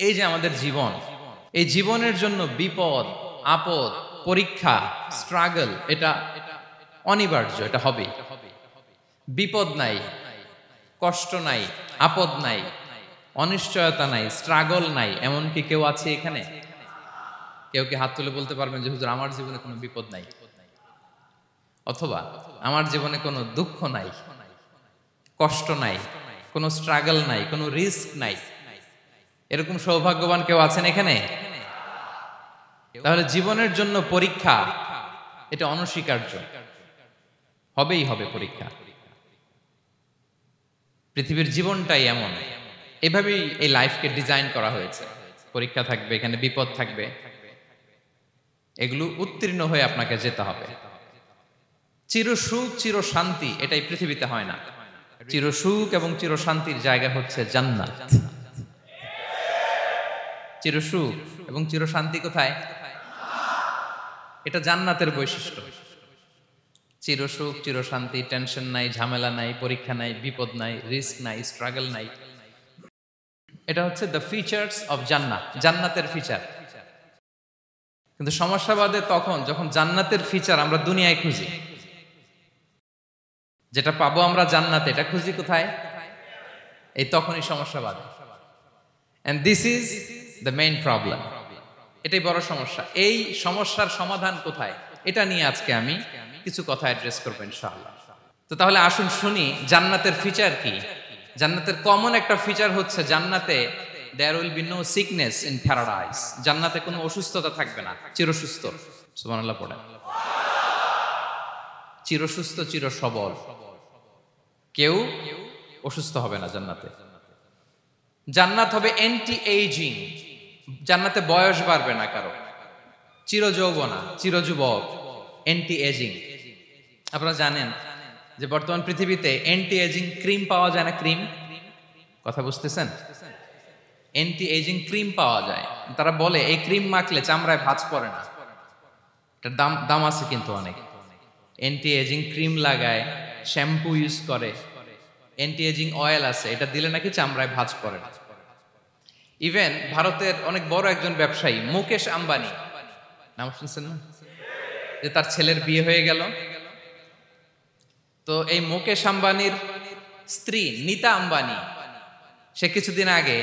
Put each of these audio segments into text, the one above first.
এই যে আমাদের জীবন, এই জীবনের জন্য বিপদ, আপদ, পরীক্ষা, স্ট্রাগল এটা অনিবার্য, এটা হবেই। বিপদ নাই, কষ্ট নাই, আপদ নাই, অনিশ্চয়তা নাই, স্ট্রাগল নাই, এমনকি কেউ আছে এখানে? কেউ কি হাত তুলে বলতে পারবেন যে হুজুর আমার জীবনে কোনো বিপদ নাই, অথবা আমার জীবনে কোনো দুঃখ নাই, কষ্ট নাই, কোনো স্ট্রাগল নাই, কোনো রিস্ক নাই? এরকম সৌভাগ্যবান কেউ আছেন এখানে? তাহলে জীবনের জন্য পরীক্ষা এটা অনস্বীকার্য, হবেই হবে পরীক্ষা। পৃথিবীর জীবনটাই এমন, এভাবেই এই লাইফকে ডিজাইন করা হয়েছে। পরীক্ষা থাকবে, এখানে বিপদ থাকবে, এগুলো উত্তীর্ণ হয়ে আপনাকে যেতে হবে। চিরসুখ চির শান্তি এটাই পৃথিবীতে হয় না। চিরসুখ এবং চিরশান্তির জায়গা হচ্ছে জান্নাত। চিরসুখ এবং চিরশান্তি কোথায়? এটা জান্নাতের বৈশিষ্ট্য। চিরসুখ চিরশান্তি, টেনশন নাই, ঝামেলা নাই, পরীক্ষা নাই, বিপদ নাই, রিস্ক নাই, স্ট্রাগল নাই। এটা হচ্ছে দ্য ফিচার্স অফ জান্নাত, জান্নাতের ফিচার। কিন্তু সমস্যা বাদে তখন যখন জান্নাতের ফিচার আমরা দুনিয়ায় খুঁজি। যেটা পাবো আমরা জান্নাতে, এটা খুঁজি কোথায়? এই তখনই সমস্যা বাদে। And this is the main problem. এটাই বড় সমস্যা। এই সমস্যার সমাধান কোথায়, এটা নিয়ে আজকে আমি কিছু কথা অ্যাড্রেস করবো ইনশাআল্লাহ। তো তাহলে আসুন শুনি জান্নাতের ফিচার কি। জান্নাতের কমন একটা ফিচার হচ্ছে জান্নাতে there will be no sickness in paradise. জান্নাতে কোনো অসুস্থতা থাকবে না, চিরসুস্থ। সুবহানাল্লাহ পড়েন। চিরসুস্থ চির সবল, কেউ অসুস্থ হবে না জান্নাতে। জান্নাত হবে অ্যান্টি এইজিং, জান্নাতে বয়স বাড়বে না কারো, চিরযৌবনা, চিরযুবক, অ্যান্টি এজিং। আপনারা জানেন যে বর্তমান পৃথিবীতে অ্যান্টি এজিং ক্রিম পাওয়া যায় না? ক্রিম, কথা বুঝতেছেন? অ্যান্টি এজিং ক্রিম পাওয়া যায়। তারা বলে এই ক্রিম মাখলে চামড়ায় ভাঁজ পড়ে না। এটার দাম আছে কিন্তু অনেক। অ্যান্টি এজিং ক্রিম লাগায়, শ্যাম্পু ইউজ করে, অ্যান্টি এজিং অয়েল আছে, এটা দিলে নাকি চামড়ায় ভাঁজ পড়ে না। ইভেন ভারতের অনেক বড় একজন ব্যবসায়ী মুকেশ আম্বানি, নাম শুনছেন না? যে তার ছেলের বিয়ে হয়ে গেল। তো এই মুকেশ আম্বানির স্ত্রী নীতা আম্বানি, সে কিছুদিন আগে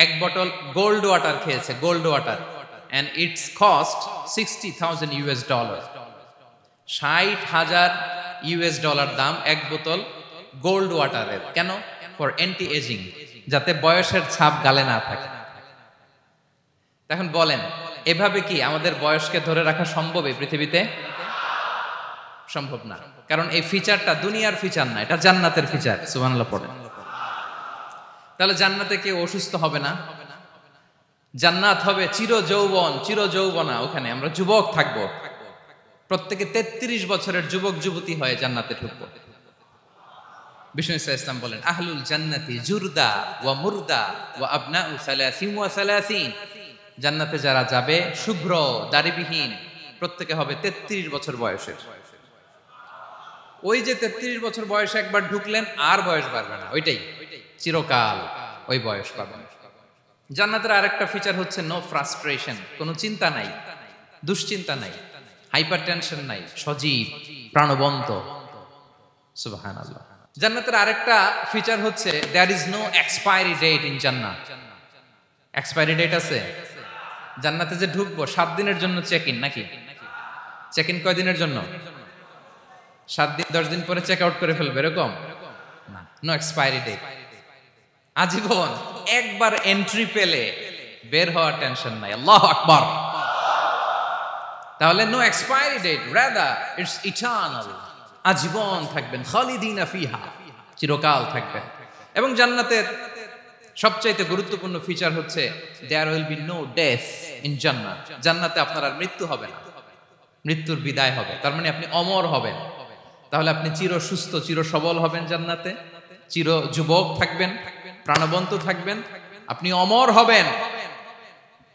এক বটল গোল্ড ওয়াটার খেয়েছে, gold water, and its cost $60,000। $60,000 দাম এক বোতল গোল্ড ওয়াটারের। কেন? ফর অ্যান্টি এজিং, যাতে বয়সের ছাপ গালে না থাকে। এখন বলেন, এভাবে কি আমাদের বয়সকে ধরে রাখা সম্ভব এই পৃথিবীতে? সম্ভব না, কারণ এই ফিচারটা দুনিয়ার ফিচার না, এটা জান্নাতের ফিচার। সুবহানাল্লাহ পড়েন। তাহলে জান্নাতে কেউ অসুস্থ হবে না, জান্নাত হবে চির যৌবন, চির যৌবনা। ওখানে আমরা যুবক থাকবো, প্রত্যেকে 33 বছরের যুবক যুবতী হয়ে জান্নাতে ঢুকবো। বিষ্ণু ইসলাম বলেন, আহলুল জান্নাতি জুরদা ওয়া মুরদা ওয়া আবনাউ সালাসিন ওয়া সালাসিন। জান্নাতে যারা যাবে শুভ্র দাড়িবিহীন, প্রত্যেকে হবে 33 বছর বয়সের। ওই যে 33 বছর বয়সে একবার ঢুকলেন, আর বয়স বাড়বে না, ওইটাই চিরকাল ওই বয়স পাবেন। জান্নাতের আরেকটা ফিচার হচ্ছে নো ফ্রাস্ট্রেশন, কোনো চিন্তা নাই, দুশ্চিন্তা নাই, হাইপার টেনশন নাই, সজীব প্রাণবন্ত। সুবহানাল্লাহ। জান্নাতের আরেকটা ফিচার হচ্ছে there is no expiry date in Jannat. Expiry date আছে? জান্নাতে যে ঢুকবো 7 দিনের জন্য চেক ইন, নাকি? চেক ইন কয় দিনের জন্য? 7 দিন, 10 দিন পরে চেক আউট করে ফেলবে, এরকম না। নো এক্সপায়ারি ডেট, আজীবন। একবার এন্ট্রি পেলে বের হওয়ার টেনশন নাই। আল্লাহু আকবার। তাহলে no expiry date, rather it's eternal, আজীবন থাকবেন, খালিদিনা ফিহা, চিরকাল থাকবেন। এবং জান্নাতের সবচাইতে গুরুত্বপূর্ণ ফিচার হচ্ছে there will be no death in Jannat. জান্নাতে আপনার আর মৃত্যু হবে না, মৃত্যুর বিদায় হবে। তার মানে আপনি অমর হবেন। তাহলে আপনি চির সুস্থ চির সবল হবেন জান্নাতে, চির যুবক থাকবেন, প্রাণবন্ত থাকবেন, আপনি অমর হবেন,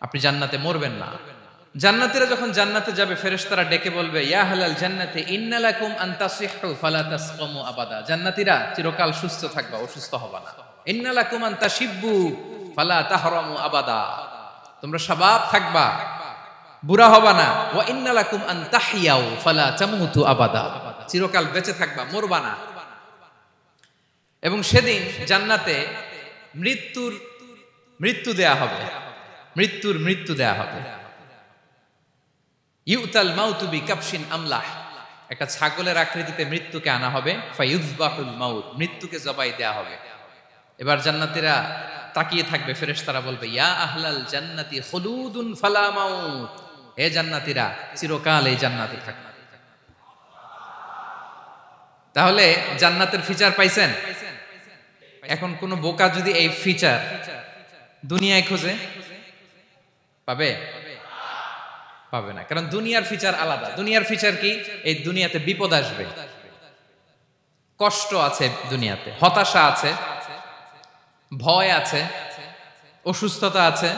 আপনি জান্নাতে মরবেন না। জান্নাতীরা যখন জান্নাতে যাবে, ফেরেশতারা ডেকে বলবে, ইয়া আহলাল জান্নাতি ইন্না লাকুম আন তাসিহু ফালা তাসকামু আবাদা। জান্নাতীরা চিরকাল সুস্থ থাকবা, অসুস্থ হবা না। ইন্না লাকুম আন তাশিব্বু ফালা তাহরামু আবাদা, তোমরা শাবাব থাকবা, বুড়া হবা না। ওয়া ইন্না লাকুম আন তাহইয়াউ ফালা তামুতু আবাদা, চিরকাল বেঁচে থাকবা, মরবা না। এবং সেদিন জান্নাতে মৃত্যু দেয়া হবে, মৃত্যু দেয়া হবে। ইউতাল মাউতু বিকাবশিন আমলাহ, একটা ছাগলের আকৃতিতে মৃত্যুকে আনা হবে। ফায়ুযবাহুল মাউত, মৃত্যুকে জবাই দেয়া হবে। এবার জান্নাতীরা তাকিয়ে থাকবে, ফেরেশতারা বলবে ইয়া আহলাল জান্নাতি খুলুদুন ফালা মাউত, হে জান্নাতীরা চিরকাল এই জান্নাতে থাকবে। তাহলে জান্নাতের ফিচার পাইছেন? এখন কোন বোকা যদি এই ফিচার দুনিয়ায় খোঁজে পাবে? পাবে না, কারণ দুনিয়ার ফিচার আলাদা। দুনিয়ার ফিচার কি? এই দুনিয়াতে বিপদ আসবে, কষ্ট আছে দুনিয়াতে, হতাশা আছে, ভয় আছে, অসুস্থতা আছে,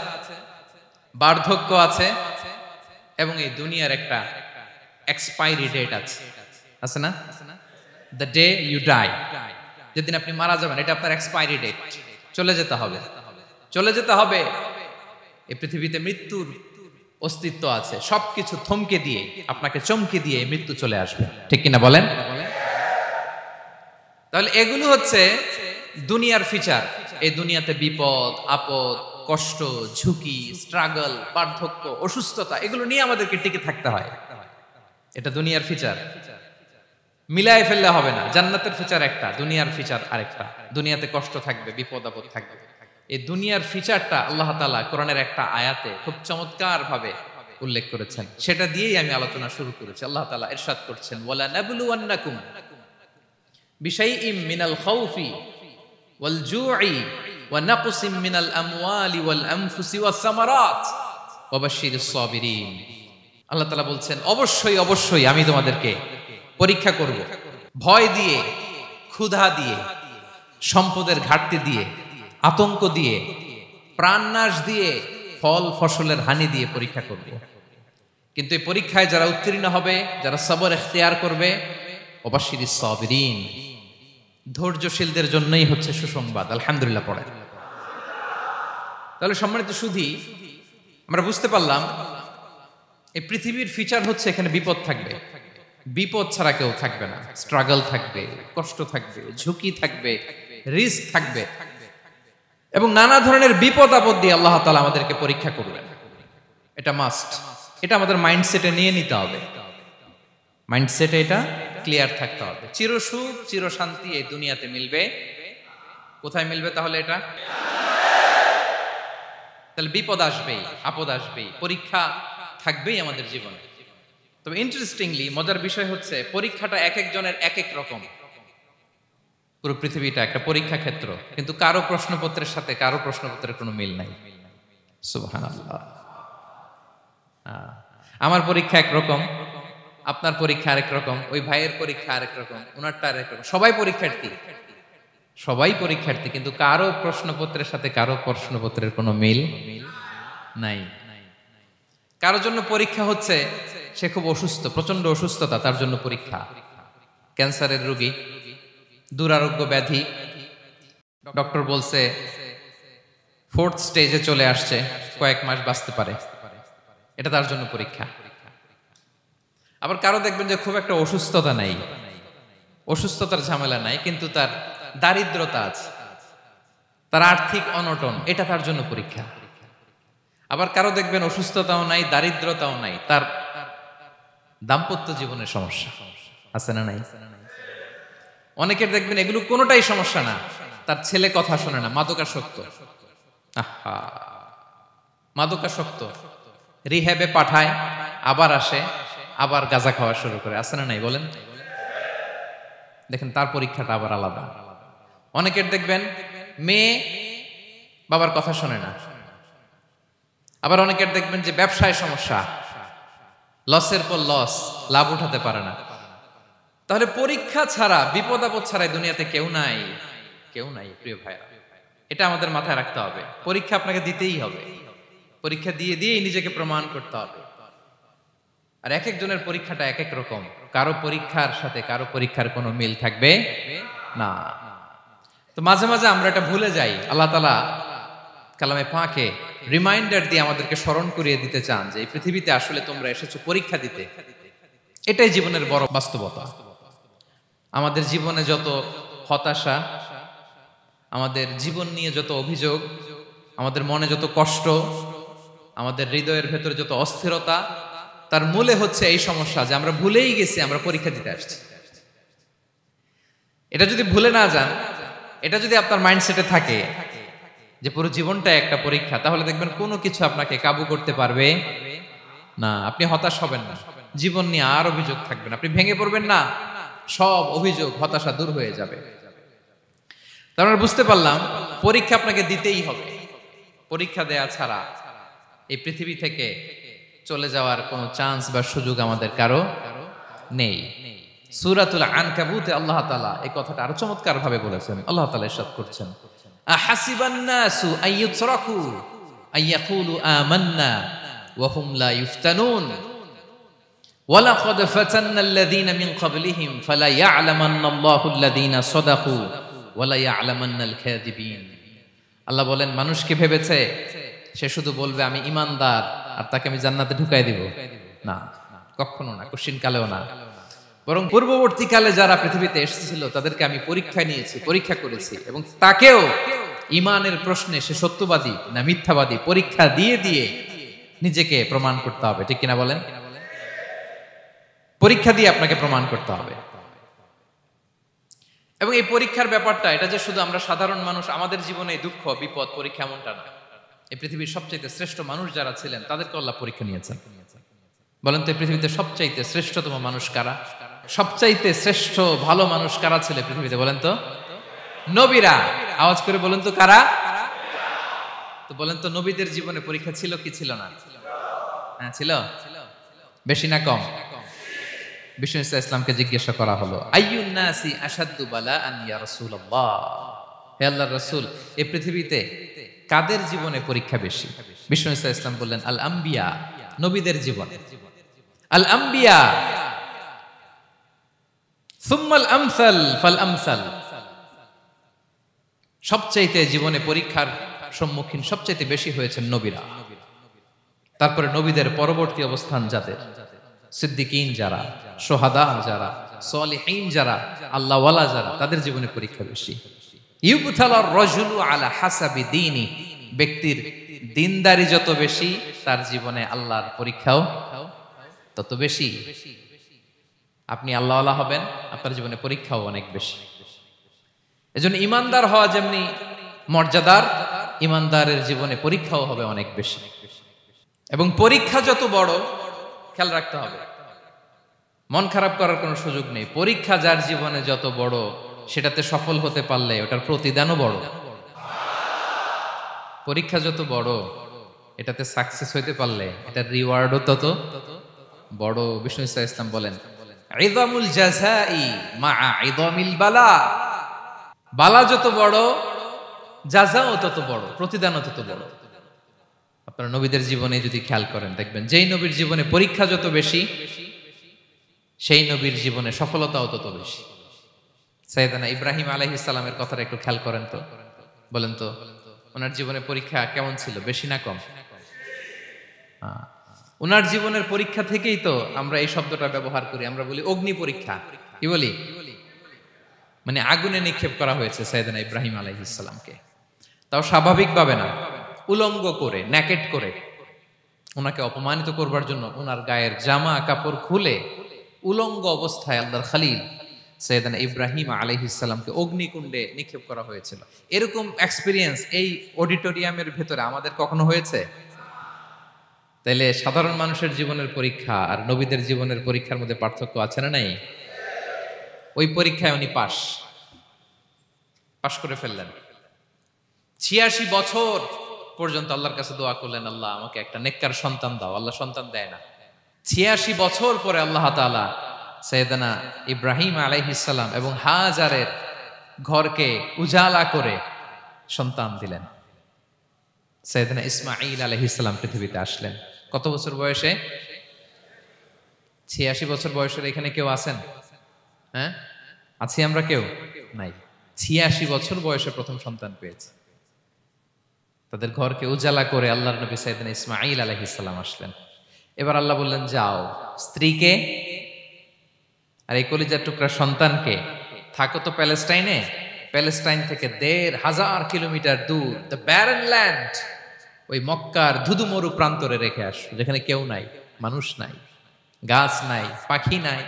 বার্ধক্য আছে, এবং এই দুনিয়ার একটা এক্সপায়ারি ডেট আছে না? দ্য ডে ইউ ডাই, যেদিন আপনি মারা যাবেন, এটা আপনার এক্সপায়ারি ডেট, চলে যেতে হবে, চলে যেতে হবে। এই পৃথিবীতে মৃত্যুর অস্তিত্ব আছে, সবকিছু থমকে দিয়ে, আপনাকে চমকে দিয়ে মৃত্যু চলে আসবে, ঠিক কিনা বলেন? তাহলে এগুলো হচ্ছে দুনিয়ার ফিচার। এই দুনিয়াতে বিপদ আপদ, কষ্ট, ঝুঁকি, স্ট্রাগল, বার্ধক্য, অসুস্থতা, এগুলো নিয়ে আমাদেরকে টিকে থাকতে হয়। এটা দুনিয়ার ফিচার, মিলায় ফেললে হবে না। জান্নাতের ফিচার একটা, দুনিয়ার ফিচার আরেকটা। দুনিয়াতে কষ্ট থাকবে, বিপদ আপদ থাকবে। এই দুনিয়ার ফিচারটা আল্লাহ তাআলা কোরআনের একটা আয়াতে খুব চমৎকার ভাবে উল্লেখ করেছেন, সেটা দিয়েই আমি আলোচনা শুরু করেছি। আল্লাহ তাআলা ইরশাদ করছেন ওয়ালা নাবলুওয়ান্নাকুম বিশাইইম মিনাল খাউফি ওয়াল জুই ওয়া নাকসিম মিনাল আমওয়ালি ওয়াল আনফুসি ওয়াস সামারাত ওয়া বাশশিরিস সাবিরিন। আল্লাহ তাআলা বলছেন অবশ্যই অবশ্যই আমি তোমাদেরকে পরীক্ষা করব, ভয় দিয়ে, ক্ষুধা দিয়ে, সম্পদের ঘাটতি দিয়ে, আতঙ্ক দিয়ে, প্রাণনাশ দিয়ে, ফল ফসলের হানি দিয়ে পরীক্ষা করব। কিন্তু এই পরীক্ষায় যারা উত্তীর্ণ হবে, যারা সবর ইখতিয়ার করবে, ওয়াবাশশিরিস সাবিরিন, ধৈর্যশীলদের জন্যই হচ্ছে সুসংবাদ। আলহামদুলিল্লাহ পড়ে। তাহলে সম্মানিত সুধী, আমরা বুঝতে পারলাম এই পৃথিবীর ফিচার হচ্ছে এখানে বিপদ থাকবে, বিপদ ছাড়া কেউ থাকবে না। স্ট্রাগল থাকবে, কষ্ট থাকবে, ঝুঁকি থাকবে, রিস্ক থাকবে, এবং নানা ধরনের বিপদ আপদ দিয়ে আল্লাহ তাআলা আমাদেরকে পরীক্ষা করবেন। এটা মাস্ট, এটা আমাদের মাইন্ডসেটে নিয়ে নিতে হবে। মাইন্ডসেটে এটা ক্লিয়ার থাকতে হবে। চিরসুখ চিরশান্তি এই দুনিয়াতে মিলবে, কোথায় মিলবে তাহলে? এটা তাহলে বিপদ আসবেই, আপদ আসবেই, পরীক্ষা থাকবেই আমাদের জীবনে। তবে ইন্টারেস্টিংলি মজার বিষয় হচ্ছে পরীক্ষাটা এক একজনের এক এক রকম। পুরো পৃথিবীটা একটা পরীক্ষা ক্ষেত্র, কিন্তু কারো প্রশ্নপত্রের সাথে কারো প্রশ্নপত্রের কোনো মিল নাই। সুবহানাল্লাহ। আমার পরীক্ষা একরকম, আপনার পরীক্ষা আরেক রকম, ওই ভাইয়ের পরীক্ষা আরেক রকম, ওনারটা আরেক রকম। সবাই পরীক্ষার্থী, সবাই পরীক্ষার্থী, কিন্তু কারো প্রশ্নপত্রের সাথে কারো প্রশ্নপত্রের কোনো মিল নাই। কারো জন্য পরীক্ষা হচ্ছে সে খুব অসুস্থ, প্রচন্ড অসুস্থতা, তার জন্য পরীক্ষা। ক্যান্সারের রোগী, দুরারোগ্য ব্যাধি, ডক্টর বলছে 4th স্টেজে চলে আসছে, কয়েক মাস বাঁচতে পারে, এটা তার জন্য পরীক্ষা। আবার কারো দেখবেন যে খুব একটা অসুস্থতা নাই, অসুস্থতার ঝামেলা নাই, কিন্তু তার দারিদ্রতা আছে, তার আর্থিক অনটন, এটা তার জন্য পরীক্ষা। আবার কারো দেখবেন অসুস্থতাও নাই, দারিদ্রতাও নাই, তার দাম্পত্য জীবনের সমস্যা আছে না নাই? অনেকের দেখবেন এগুলো কোনোটাই সমস্যা না, তার ছেলে কথা শোনে না, মাদকাসক্ত। আহা, মাদকাসক্ত, রিহ্যাবে পাঠায়, আবার আসে, আবার গাঁজা খাওয়া শুরু করে, আছে না নাই বলেন? দেখেন তার পরীক্ষাটা আবার আলাদা। অনেকের দেখবেন মেয়ে বাবার কথা শোনে না। আবার অনেকের দেখবেন যে ব্যবসায় সমস্যা, লসের পর লস, লাভ উঠাতে পারে না। তাহলে পরীক্ষা ছাড়া, বিপদ আপদ ছাড়া দুনিয়াতে কেউ নাই, কেউ নাই প্রিয় ভাইরা। এটা আমাদের মাথায় রাখতে হবে। পরীক্ষা আপনাকে দিতেই হবে, পরীক্ষা দিয়ে দিয়েই নিজেকে প্রমাণ করতে হবে। আর এক একজনের পরীক্ষাটা এক এক রকম, কারো পরীক্ষার সাথে কারো পরীক্ষার কোনো মিল থাকবে না। তো মাঝে মাঝে আমরা এটা ভুলে যাই। আল্লাহ তাআলা কালামে পাকে রিমাইন্ডার দিয়ে আমাদেরকে স্মরণ করিয়ে দিতে চান যে এই পৃথিবীতে আসলে তোমরা এসেছো পরীক্ষা দিতে। এটাই জীবনের বড় বাস্তবতা। আমাদের জীবনে যত হতাশা, আমাদের জীবন নিয়ে যত অভিযোগ, আমাদের মনে যত কষ্ট, আমাদের হৃদয়ের ভেতরে যত অস্থিরতা, তার মূলে হচ্ছে এই সমস্যা যে আমরা ভুলেই গেছি আমরা পরীক্ষা দিতে আসছি। এটা যদি ভুলে না যান, এটা যদি আপনার মাইন্ডসেটে থাকে যে পুরো জীবনটা একটা পরীক্ষা, তাহলে দেখবেন কোনো কিছু আপনাকে কাবু করতে পারবে না। আপনি হতাশ হবেন না, জীবন নিয়ে আর অভিযোগ থাকবে না, আপনি ভেঙে পড়বেন না, সব অভিযোগ হতাশা দূর হয়ে যাবে। তার মানে বুঝতে পারলাম পরীক্ষা আপনাকে দিতেই হবে। পরীক্ষা দেয়া ছাড়া এই পৃথিবী থেকে চলে যাওয়ার কোনো চান্স বা সুযোগ আমাদের কারো নেই। সূরাতুল আনকাবুতে আল্লাহ তাআলা এই কথাটা আরো চমৎকার ভাবে বলেছেন। আল্লাহ তাআলা ইরশাদ করছেন, আহাসিবান নাসু আইয়ুতরাকু আইয়াকুলু আমান্না ওয়া হুম লা ইফতানুন ওয়ালাকাদ ফাতান্নাল্লাযীনা মিন ক্বাবলিহিম ফালা ইয়া'লামান্নাল্লাহু আল্লাযীনা সাদাকু ওয়া লা ইয়া'লামান্নাল কাযিবিন। আল্লাহ বলেন, মানুষ কি ভেবেছে সে শুধু বলবে আমি ঈমানদার আর তাকে আমি জান্নাতে ঢুকাই দিব? না, কখনো না, কোশ্চিন কালেও না। বরং পূর্ববর্তীকালে যারা পৃথিবীতে এসেছিল তাদেরকে আমি পরীক্ষা নিয়েছি, পরীক্ষা করেছি, এবং তাকেও ঈমানের প্রশ্নে সে সত্যবাদী না মিথ্যাবাদী পরীক্ষা দিয়ে দিয়ে নিজেকে প্রমাণ করতে হবে। ঠিক কিনা বলেন? পরীক্ষা দিয়ে আপনাকে প্রমাণ করতে হবে। এবং এই পরীক্ষার ব্যাপারটা, এটা যে শুধু আমরা সাধারণ মানুষ আমাদের জীবনে দুঃখ বিপদ পরীক্ষা এমনটা না। এই পৃথিবীর সবচাইতে শ্রেষ্ঠ মানুষ যারা ছিলেন তাদেরকে আল্লাহ পরীক্ষা নিয়েছেন। বলেন তো এই পৃথিবীতে সবচাইতে শ্রেষ্ঠতম মানুষ কারা? সবচাইতে শ্রেষ্ঠ ভালো মানুষ কারা ছিল পৃথিবীতে? বলেন তো নবীরা। আওয়াজ করে বলেন তো কারা? তো বলেন তো নবীদের জীবনে পরীক্ষা ছিল কি ছিল না? হ্যাঁ ছিল। বেশি না কম? বিষ্ণু ইসলামকে জিজ্ঞাসা করা হলো, আইয়ুন নাসি আশাদ্দু বালাআন ইয়া রাসূলুল্লাহ, হে আল্লাহর রাসূল এই পৃথিবীতে কাদের জীবনে পরীক্ষা বেশি? বিষ্ণু ইসলাম বললেন, আল আম্বিয়া, নবীদের জীবনে। আল আম্বিয়া সুম্মাল আমসাল ফাল আমসাল, সবচাইতে জীবনে পরীক্ষার সম্মুখীন সবচাইতে বেশি হয়েছেন নবীরা। তারপরে নবীদের পরবর্তী অবস্থান যাদের, সিদ্দিকিন যারা, সোহাদা যারা, সলিহিন যারা, আল্লাহওয়ালা যারা, তাদের জীবনে পরীক্ষা বেশি। ইউবতালার রাজুলু আলা হাসাবি দীনি, ব্যক্তির দিনদারি যত বেশি তার জীবনে আল্লাহর পরীক্ষাও তত বেশি। আপনি আল্লাহওয়ালা হবেন, আপনার জীবনে পরীক্ষাও অনেক বেশি। এজন্য ইমানদার হওয়া যেমনি মর্যাদার, ইমানদারের জীবনে পরীক্ষাও হবে অনেক বেশি। এবং পরীক্ষা যত বড়, খেয়াল রাখতে হবে, মন খারাপ করার কোনো সুযোগ নেই। পরীক্ষা যার জীবনে যত বড়, সেটাতে সফল হতে পারলে ওটার প্রতিদানও বড়। পরীক্ষা যত বড়, এটাতে সাকসেস হইতে পারলে এটার রিওয়ার্ডও তত বড়। বিষ্ণু ইসলাম বলেন, ইযামুল জাযাই মাআ ইযামিল বালা, বালা যত বড় জাযাও তত বড়, প্রতিদানও তত বড়। আপনারা নবীদের জীবনে যদি খেয়াল করেন দেখবেন, যেই নবীর জীবনে পরীক্ষা যত বেশি সেই নবীর জীবনে সফলতাও তত বেশি। সাইয়েদনা ইব্রাহিম আলাইহিস সালামের কথাটা একটু খেয়াল করেন তো, বলেন তো ওনার জীবনে পরীক্ষা কেমন ছিল? বেশি না কম? ওনার জীবনের পরীক্ষা থেকেই তো আমরা এই শব্দটা ব্যবহার করি, আমরা বলি অগ্নি পরীক্ষা। কি বলি? মানে আগুনে নিক্ষেপ করা হয়েছে সাইয়েদনা ইব্রাহিম আলাইহিস সালামকে, তাও স্বাভাবিকভাবে না, উলঙ্গ করে, ন্যাকেট করে ওনাকে অপমানিত করবার জন্য ওনার গায়ের জামা কাপড় খুলে উলঙ্গ অবস্থায় আল্লাহর খলিল সাইয়েদনা ইব্রাহিম আলাইহিস সালামকে অগ্নিকুণ্ডে নিক্ষেপ করা হয়েছিল। এরকম এক্সপেরিয়েন্স এই অডিটোরিয়ামের ভেতরে আমাদের কখনো হয়েছে? তাইলে সাধারণ মানুষের জীবনের পরীক্ষা আর নবীদের জীবনের পরীক্ষার মধ্যে পার্থক্য আছে না নাই? ওই পরীক্ষায় উনি পাশ করে ফেললেন। ৮৬ বছর পর্যন্ত আল্লাহর কাছে দোয়া করলেন, আল্লাহ আমাকে একটা নেককার সন্তান দাও। আল্লাহ সন্তান দেয় না। ৮৬ বছর পরে আল্লাহ তাআলা সাইয়েদনা ইব্রাহিম আলাইহিস সালাম এবং হাজারের ঘরকে উজালা করে সন্তান দিলেন। সাইয়েদনা ইসমাঈল আলাইহিস সালাম পৃথিবীতে আসলেন কত বছর বয়সে? ৮৬ বছর বয়সের এখানে কেউ আছেন? হ্যাঁ, আছি আমরা? কেউ নাই। ৮৬ বছর বয়সে প্রথম সন্তান পেয়েছে। তাদের ঘরকে উজালা করে আল্লাহর নবী সাইয়েদনা ইসমাঈল আলাইহিস সালাম আসলেন। এবার আল্লাহ বললেন, যাও, স্ত্রীকে আর এই কলিজার টুকরা সন্তানকে থাকো তো প্যালেস্টাইনে, প্যালেস্টাইন থেকে ১,৫০০ কিলোমিটার দূর দ্য ব্যারেন ল্যান্ড, ওই মক্কার ধুধুমরু প্রান্তরে রেখে আসো, যেখানে কেউ নাই, মানুষ নাই, গাছ নাই, পাখি নাই,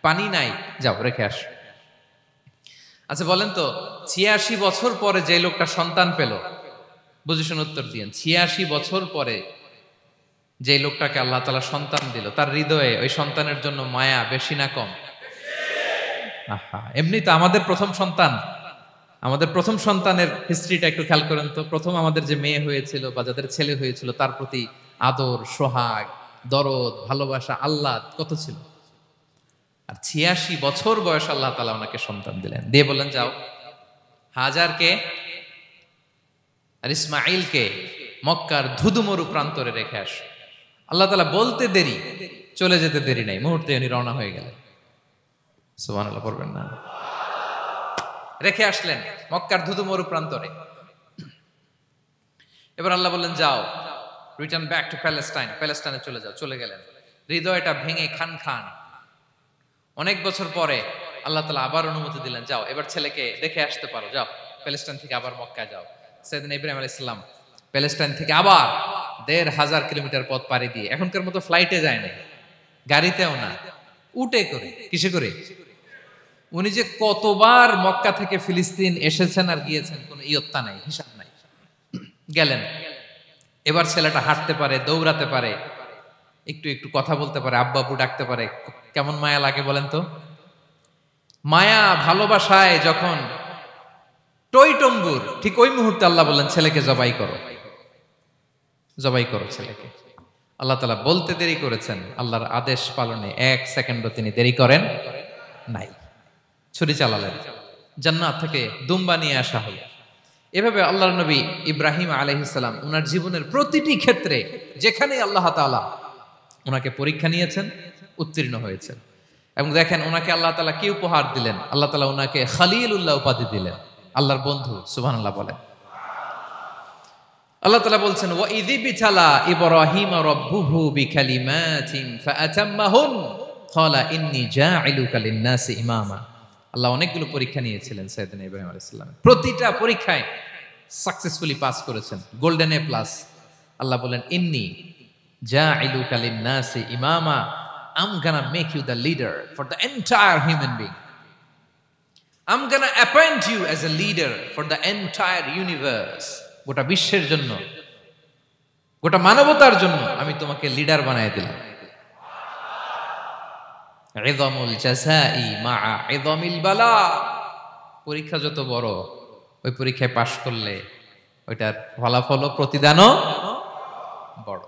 পানি নাই, যাও রেখে আসো। আচ্ছা বলেন তো, ৮৬ বছর পরে যে লোকটা সন্তান পেল, বুঝে শুনে উত্তর দিয়েন, ৮৬ বছর পরে যে লোকটাকে আল্লাহ তাআলা সন্তান দিল, তার হৃদয়ে ওই সন্তানের জন্য মায়া বেশি না কম? আহা, এমনি তো আমাদের প্রথম সন্তান, আমাদের প্রথম সন্তানের হিস্ট্রিটা একটু খেয়াল করেন তো। প্রথম আমাদের যে মেয়ে হয়েছিল বা যাদের ছেলে হয়েছিল, তার প্রতি আদর, সোহাগ, দরদ, ভালোবাসা, আহ্লাদ কত ছিল। আর ৮৬ বছর বয়স আল্লাহ তাআলা ওনাকে সন্তান দিলেন, দিয়ে বললেন, যাও, হাজারকে আর ইসমাঈলকে মক্কার ধুধুমরু প্রান্তরে রেখে আস। আল্লাহ তাআলা বলতে দেরি, চলে যেতে দেরি নাই, মুহূর্তে উনি রওনা হয়ে গেলেন। সুবহানাল্লাহ পড়বেন না? রেখে আসলেন মক্কার ধুধুমরু প্রান্তরে। এবার আল্লাহ বললেন, যাও, রিটার্ন ব্যাক টু প্যালেস্টাইন, প্যালেস্টাইনে চলে যাও। চলে গেলেন, হৃদয়টা ভেঙে খান খান। অনেক বছর পরে আল্লাহ তাআলা আবার অনুমতি দিলেন, যাও, এবার ছেলেকে দেখে আসতে পারো, যাও, প্যালেস্টাইন থেকে আবার মক্কায় যাও। সাইয়েদনা ইব্রাহিম আলাইহিস সালাম প্যালেস্টাইন থেকে আবার ১,৫০০ কিলোমিটার পথ পাড়ি দিয়ে, এখনকার মতো ফ্লাইটে যায় না, গাড়িতেও না, উটে করে। কিসে করে? উনি যে কতবার মক্কা থেকে ফিলিস্তিন এসেছেন আর গিয়েছেন, কোনো ইয়ত্তা নাই, হিসাব নাই। গেলেন, এবার ছেলেটা হাঁটতে পারে, দৌড়াতে পারে, একটু একটু কথা বলতে পারে, আব্বু আব্বু ডাকতে পারে। কেমন মায়া লাগে বলেন তো? মায়া ভালোবাসায় যখন টইটম্বুর, ঠিক ওই মুহূর্তে আল্লাহ বললেন, ছেলেকে জবাই করো, জবাই করো ছেলেকে। আল্লাহ তাআলা বলতে দেরি করেছেন, আল্লাহর আদেশ পালনে ১ সেকেন্ডও তিনি দেরি করেন নাই। ছুরি চালালেন, জান্নাত থেকে দুম্বা নিয়ে আসা হলো। এভাবে আল্লাহর নবী ইব্রাহিম আলাইহিস সালাম ওনার জীবনের প্রতিটি ক্ষেত্রে যেখানে আল্লাহ তাআলা ওনাকে পরীক্ষা নিয়েছেন, উত্তীর্ণ হয়েছেন। এবং দেখেন ওনাকে আল্লাহ তাআলা কি উপহার দিলেন, আল্লাহ তাআলা ওনাকে খলিলুল্লাহ উপাধি দিলেন, আল্লাহর বন্ধু। সুবহানাল্লাহ বলেন। আল্লাহ তাআলা বলছেন, ওয়া ইযি বিতালা ইব্রাহিম রাব্বুহু বিকালিমাতিন ফাআতাম্মাহুন ক্বালা ইন্নী জাঈলুকা লিন-নাসি ইমামা। আল্লাহ অনেকগুলো পরীক্ষা নিয়েছিলেন সাইয়েদনা ইব্রাহিম আলাইহিস সালাম, প্রতিটা পরীক্ষায় সাকসেসফুলি পাস করেছেন, গোল্ডেন এ প্লাস। আল্লাহ বলেন, ইন্নী জাঈলুকা লিন-নাসি ইমামা, I'm gonna make you the leader for the entire human being. I'm gonna appoint you as a leader for the entire universe. গোটা বিশ্বের জন্য, গোটা মানবতার জন্য আমি তোমাকে লিডার বানায় দিলাম। ইযামুল জাযাই মা'a ইযামিল বালা। পরীক্ষা যত বড়, ওই পরীক্ষায় পাশ করলে ওইটার ফলাফল ও প্রতিদানও বড়।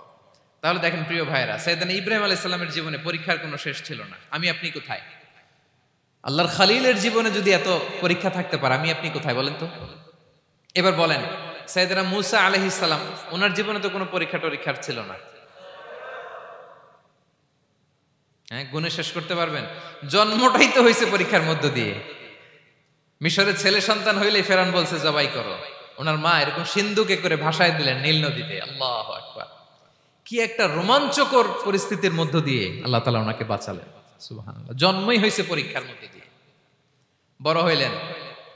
তাহলে দেখেন প্রিয় ভাইরা, সাইয়েদনা ইব্রাহিম আলাইহিস সালামের জীবনে পরীক্ষার কোনো শেষ ছিল না। আমি আপনি কোথায়? আল্লাহর খলিলের জীবনে যদি এত পরীক্ষা থাকতে পারে, আমি আপনি কোথায় বলেন তো? এবার বলেন, সাইয়েদনা মূসা আলাইহিস সালাম, ওনার জীবনে তো কোনো পরীক্ষার ছিল না। হ্যাঁ, গুণে শেষ করতে পারবেন? জন্মটাই তো হয়েছে পরীক্ষার মধ্য দিয়ে। মিশরের ছেলে সন্তান হইলেই ফেরাউন বলছে জবাই করো। ওনার মা এরকম সিন্ধুকে করে ভাসায় দিলেন নীল নদীতে। আল্লাহু আকবার! কি একটা রোমাঞ্চকর পরিস্থিতির মধ্য দিয়ে আল্লাহ তাআলা ওনাকে বাঁচালেন। সুবহানাল্লাহ। জন্মই হয়েছে পরীক্ষার মধ্য দিয়ে। বড় হইলেন,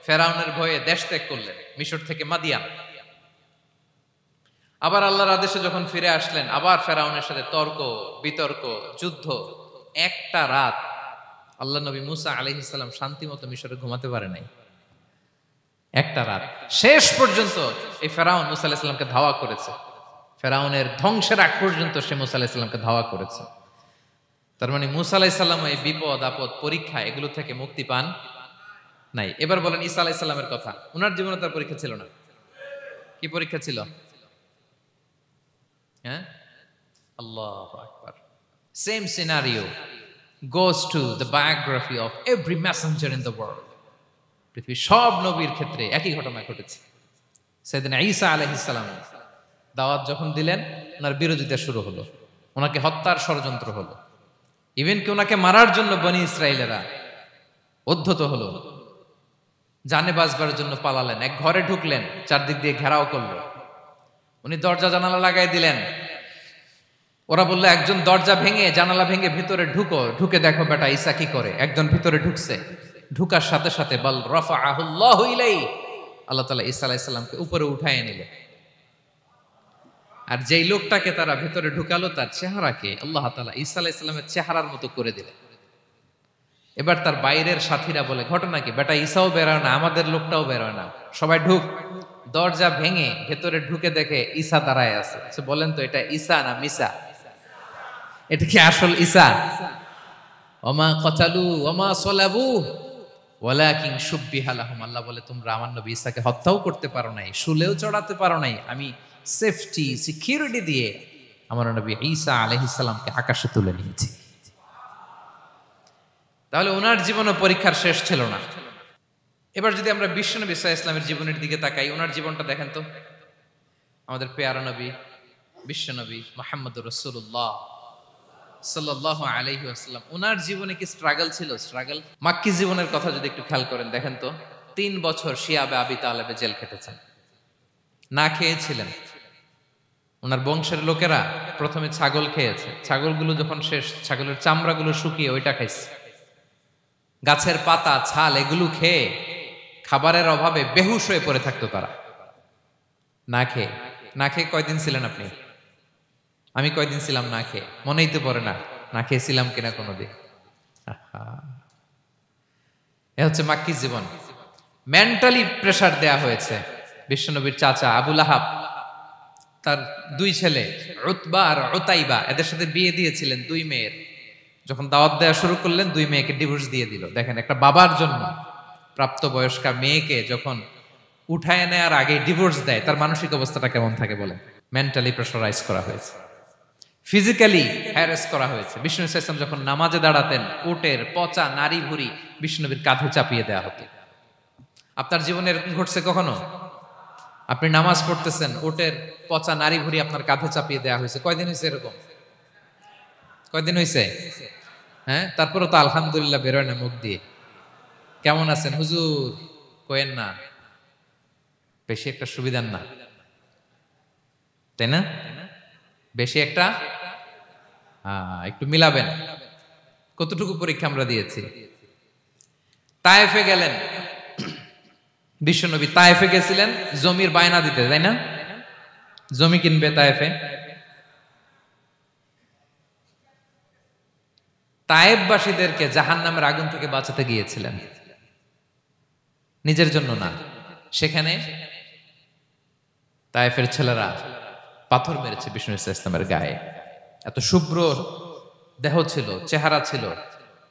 ফেরাউনের ভয়ে দেশ ত্যাগ করলেন, মিশর থেকে মাদিয়ান। আবার আল্লাহর আদেশে যখন ফিরে আসলেন, আবার ফেরাউনের সাথে তর্ক বিতর্ক, যুদ্ধ। একটা রাত আল্লাহ নবী মূসা আলাইহিস সালাম শান্তি মতো মিশরে ঘুমাতে পারে নাই। একটা রাত। শেষ পর্যন্ত এই ফেরাউন মূসা আলাইহিস সালামকে ধাওয়া করেছে। ফেরাউনের ধ্বংসের আগ পর্যন্ত সে মূসা আলাইহিস সালামকে ধাওয়া করেছে। তার মানে মূসা আলাইহিস সালাম এই বিপদ আপদ পরীক্ষা এগুলো থেকে মুক্তি পান নাই। এবার বলেন ঈসা আলাইহিস সালামের কথা। ওনার জীবনে তার পরীক্ষা ছিল না? কি পরীক্ষা ছিল? হ্যাঁ, আল্লাহু আকবার। Same scenario goes to the biography of every messenger in the world. পৃথিবীর সব নবীর ক্ষেত্রে একই ঘটনা ঘটেছে। সাইয়েদনা ঈসা আলাইহিস সালাম দাওয়াত যখন দিলেন, ওনার বিরোধিতা শুরু হলো, ওনাকে হত্যার ষড়যন্ত্র হলো। ইভেন কি ওনাকে মারার জন্য বনি ইসরাইলেরা উদ্ধত হলো, জানে বাঁচবার জন্য পালালেন, এক ঘরে ঢুকলেন, চারদিক দিয়ে ঘেরাও করলো। উনি দরজা জানালা লাগাই দিলেন। ওরা বললো একজন দরজা ভেঙে জানালা ভেঙে ভিতরে ঢুকো, ঢুকে দেখো বেটা ঈসা কি করে। একজন ভিতরে ঢুকছে, ঢুকার সাথে সাথে বল রাফাআহুল্লাহু ইলাইহি, আল্লাহ তাআলা ঈসা আলাইহিস সালামকে উপরে উঠায় নিলেন। আর যেই লোকটাকে তারা ভেতরে ঢুকালো তার চেহারাকে আল্লাহ তাআলা ঈসা আলাইহিস সালামের চেহারার মতো করে দিলেন। এবার তার বাইরের সাথীরা বলে ঘটনা কি, বেটা ঈসাও বেরোয় না, আমাদের লোকটাও বেরোয় না, সবাই ঢুক। দরজা ভেঙে ভেতরে ঢুকে দেখে ঈসা দাঁড়ায় আছে। বলেন তো এটা ঈসা না মিসা? এটা কি আসল ঈসা? ওমা কতালু ওমা সলাবু ওয়ালাকিন শুব্বিহা লাহুম। আল্লাহ বলে তোমরা আমার নবী ঈসাকে হত্যাও করতে পারো নাই, শুলেও চড়াতে পারো নাই, আমি সেফটি সিকিউরিটি দিয়ে আমার নবী ঈসা আলাইহিস সালামকে আকাশে তুলে নিয়েছি। তাহলে ওনার জীবনও পরীক্ষার শেষ ছিল না। এবার যদি আমরা বিশ্বনবী সাল্লাল্লাহু আলাইহি ওয়াসাল্লামের জীবনের দিকে তাকাই, ওনার জীবনটা দেখেন তো। আমাদের পেয়ারা নবী বিশ্বনবী মুহাম্মদুর রাসূলুল্লাহ সাল্লাল্লাহু আলাইহি ওয়াসাল্লাম, ওনার জীবনে কি স্ট্রাগল ছিল? স্ট্রাগল। মাক্কি জীবনের কথা যদি একটু খেয়াল করেন দেখেন তো, 3 বছর শিয়াবে আবি তালেবে জেল খেটেছেন, না খেয়েছিলেন। ওনার বংশের লোকেরা প্রথমে ছাগল খেয়েছে, ছাগলগুলো যখন শেষ, ছাগলের চামড়াগুলো শুকিয়ে ওইটা খাইছে। গাছের পাতা ছাল এগুলো খেয়ে খাবারের অভাবে বেহুশ হয়ে পড়ে থাকতো তারা, না খেয়ে। না খেয়ে কয়দিন ছিলেন আপনি? আমি কয়দিন ছিলাম না খেয়ে? মনেই তো পড়ে না, না খেয়েছিলাম কিনা কোনোদিন। এ হচ্ছে মাক্কি জীবন। মেন্টালি প্রেসার দেয়া হয়েছে। বিশ্বনবীর চাচা আবুল আহাব, তার 2 ছেলে উতবা আর উতাইবা, এদের সাথে বিয়ে দিয়েছিলেন 2 মেয়ের। যখন দাওয়াত দেওয়া শুরু করলেন 2 মেয়েকে ডিভোর্স দিয়ে দিল। দেখেন একটা বাবার জন্য প্রাপ্তবয়স্কা মেয়েকে যখন উঠায় নেয়ার আগে ডিভোর্স দেয়, তার মানসিক অবস্থাটা কেমন থাকে বলেন? মেন্টালি প্রেসারাইজ করা হয়েছে, ফিজিক্যালি হ্যারাস করা হয়েছে। বিষ্ণু ইসলাম যখন নামাজে দাঁড়াতেন, উটের পচা নারী ভুঁড়ি বিষ্ণুনবীর কাঁধে চাপিয়ে দেওয়া হতো। আপনার জীবনে এরকম ঘটছে কখনো? আপনি নামাজ পড়তেছেন, উটের পচা নারী ভুঁড়ি আপনার কাঁধে চাপিয়ে দেওয়া হয়েছে। কয়দিন হয়েছে এরকম? কয়দিন হয়েছে? হ্যাঁ, তারপরে তো আলহামদুলিল্লাহ বেরোয় না মুখ দিয়ে। কেমন আছেন হুজুর কোয়েন না, বেশি একটা সুবিধার না, তাই না? বেশি একটা একটু মিলাবেন। কতটুকু পরীক্ষা আমরা দিয়েছি। তায়েফে গেলেন বিশ্বনবী, তায়েফে গেছিলেন জমির বায়না দিতে, তাই না? জমি কিনবে তায়েফে। তায়েফবাসীদেরকে জাহান্নামের আগুন থেকে বাঁচাতে গিয়েছিলেন, নিজের জন্য না। সেখানে তায়েফের ছেলেরা পাথর মেরেছে বিষ্ণু ইসলামের গায়ে। এত শুভ্র দেহ ছিল, চেহারা ছিল,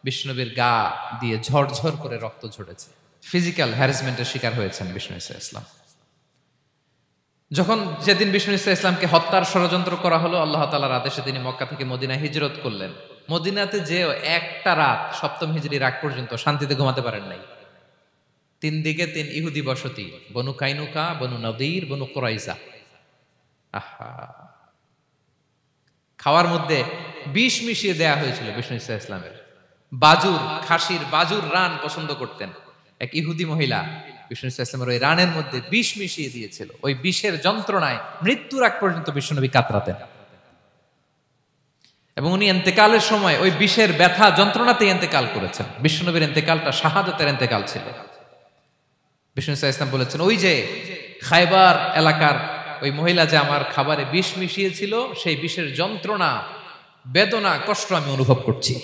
বিষ্ণুবীর গা দিয়ে ঝরঝর করে রক্ত ঝরেছে। ফিজিক্যাল হ্যারাসমেন্টের শিকার হয়েছেন বিষ্ণু ইসলাম। যখন যেদিন বিষ্ণু ইসলামকে হত্যার ষড়যন্ত্র করা হলো, আল্লাহ তাআলার আদেশে তিনি মক্কা থেকে মদিনায় হিজরত করলেন। মদিনাতে যে একটা রাত, 7ম হিজরির আগ পর্যন্ত শান্তিতে ঘুমাতে পারেন নাই। 3 দিকে 3 ইহুদি বসতি, বনু কাইনুকা, বনু নদীর, বনু কুরাইজা। আহা, খাওয়ার মধ্যে বিষ মিশিয়ে দেয়া হয়েছিল বিষ্ণু ইসলামের। বাজুর, খাসির বাজুর রান পছন্দ করতেন। এক ইহুদি মহিলা বিষ্ণু ইসলামের ওই রানের মধ্যে বিষ মিশিয়ে দিয়েছিল। ওই বিষের যন্ত্রণায় মৃত্যুর আগ পর্যন্ত বিশ্বনবী কাতরাতেন। এবং উনি ইন্তেকালের সময় ওই বিষের ব্যথা যন্ত্রণাতে ইন্তেকাল করেছেন। বিশ্বনবীর ইন্তেকালটা শাহাদাতের ইন্তেকাল ছিল। বিষ্ণু ইসলাম বলেছেন, ওই যে খায়বার এলাকার ওই মহিলা যে আমার খাবারে বিষ মিশিয়েছিল, সেই বিষের যন্ত্রণা, বেদনা, কষ্ট আমি অনুভব করছি।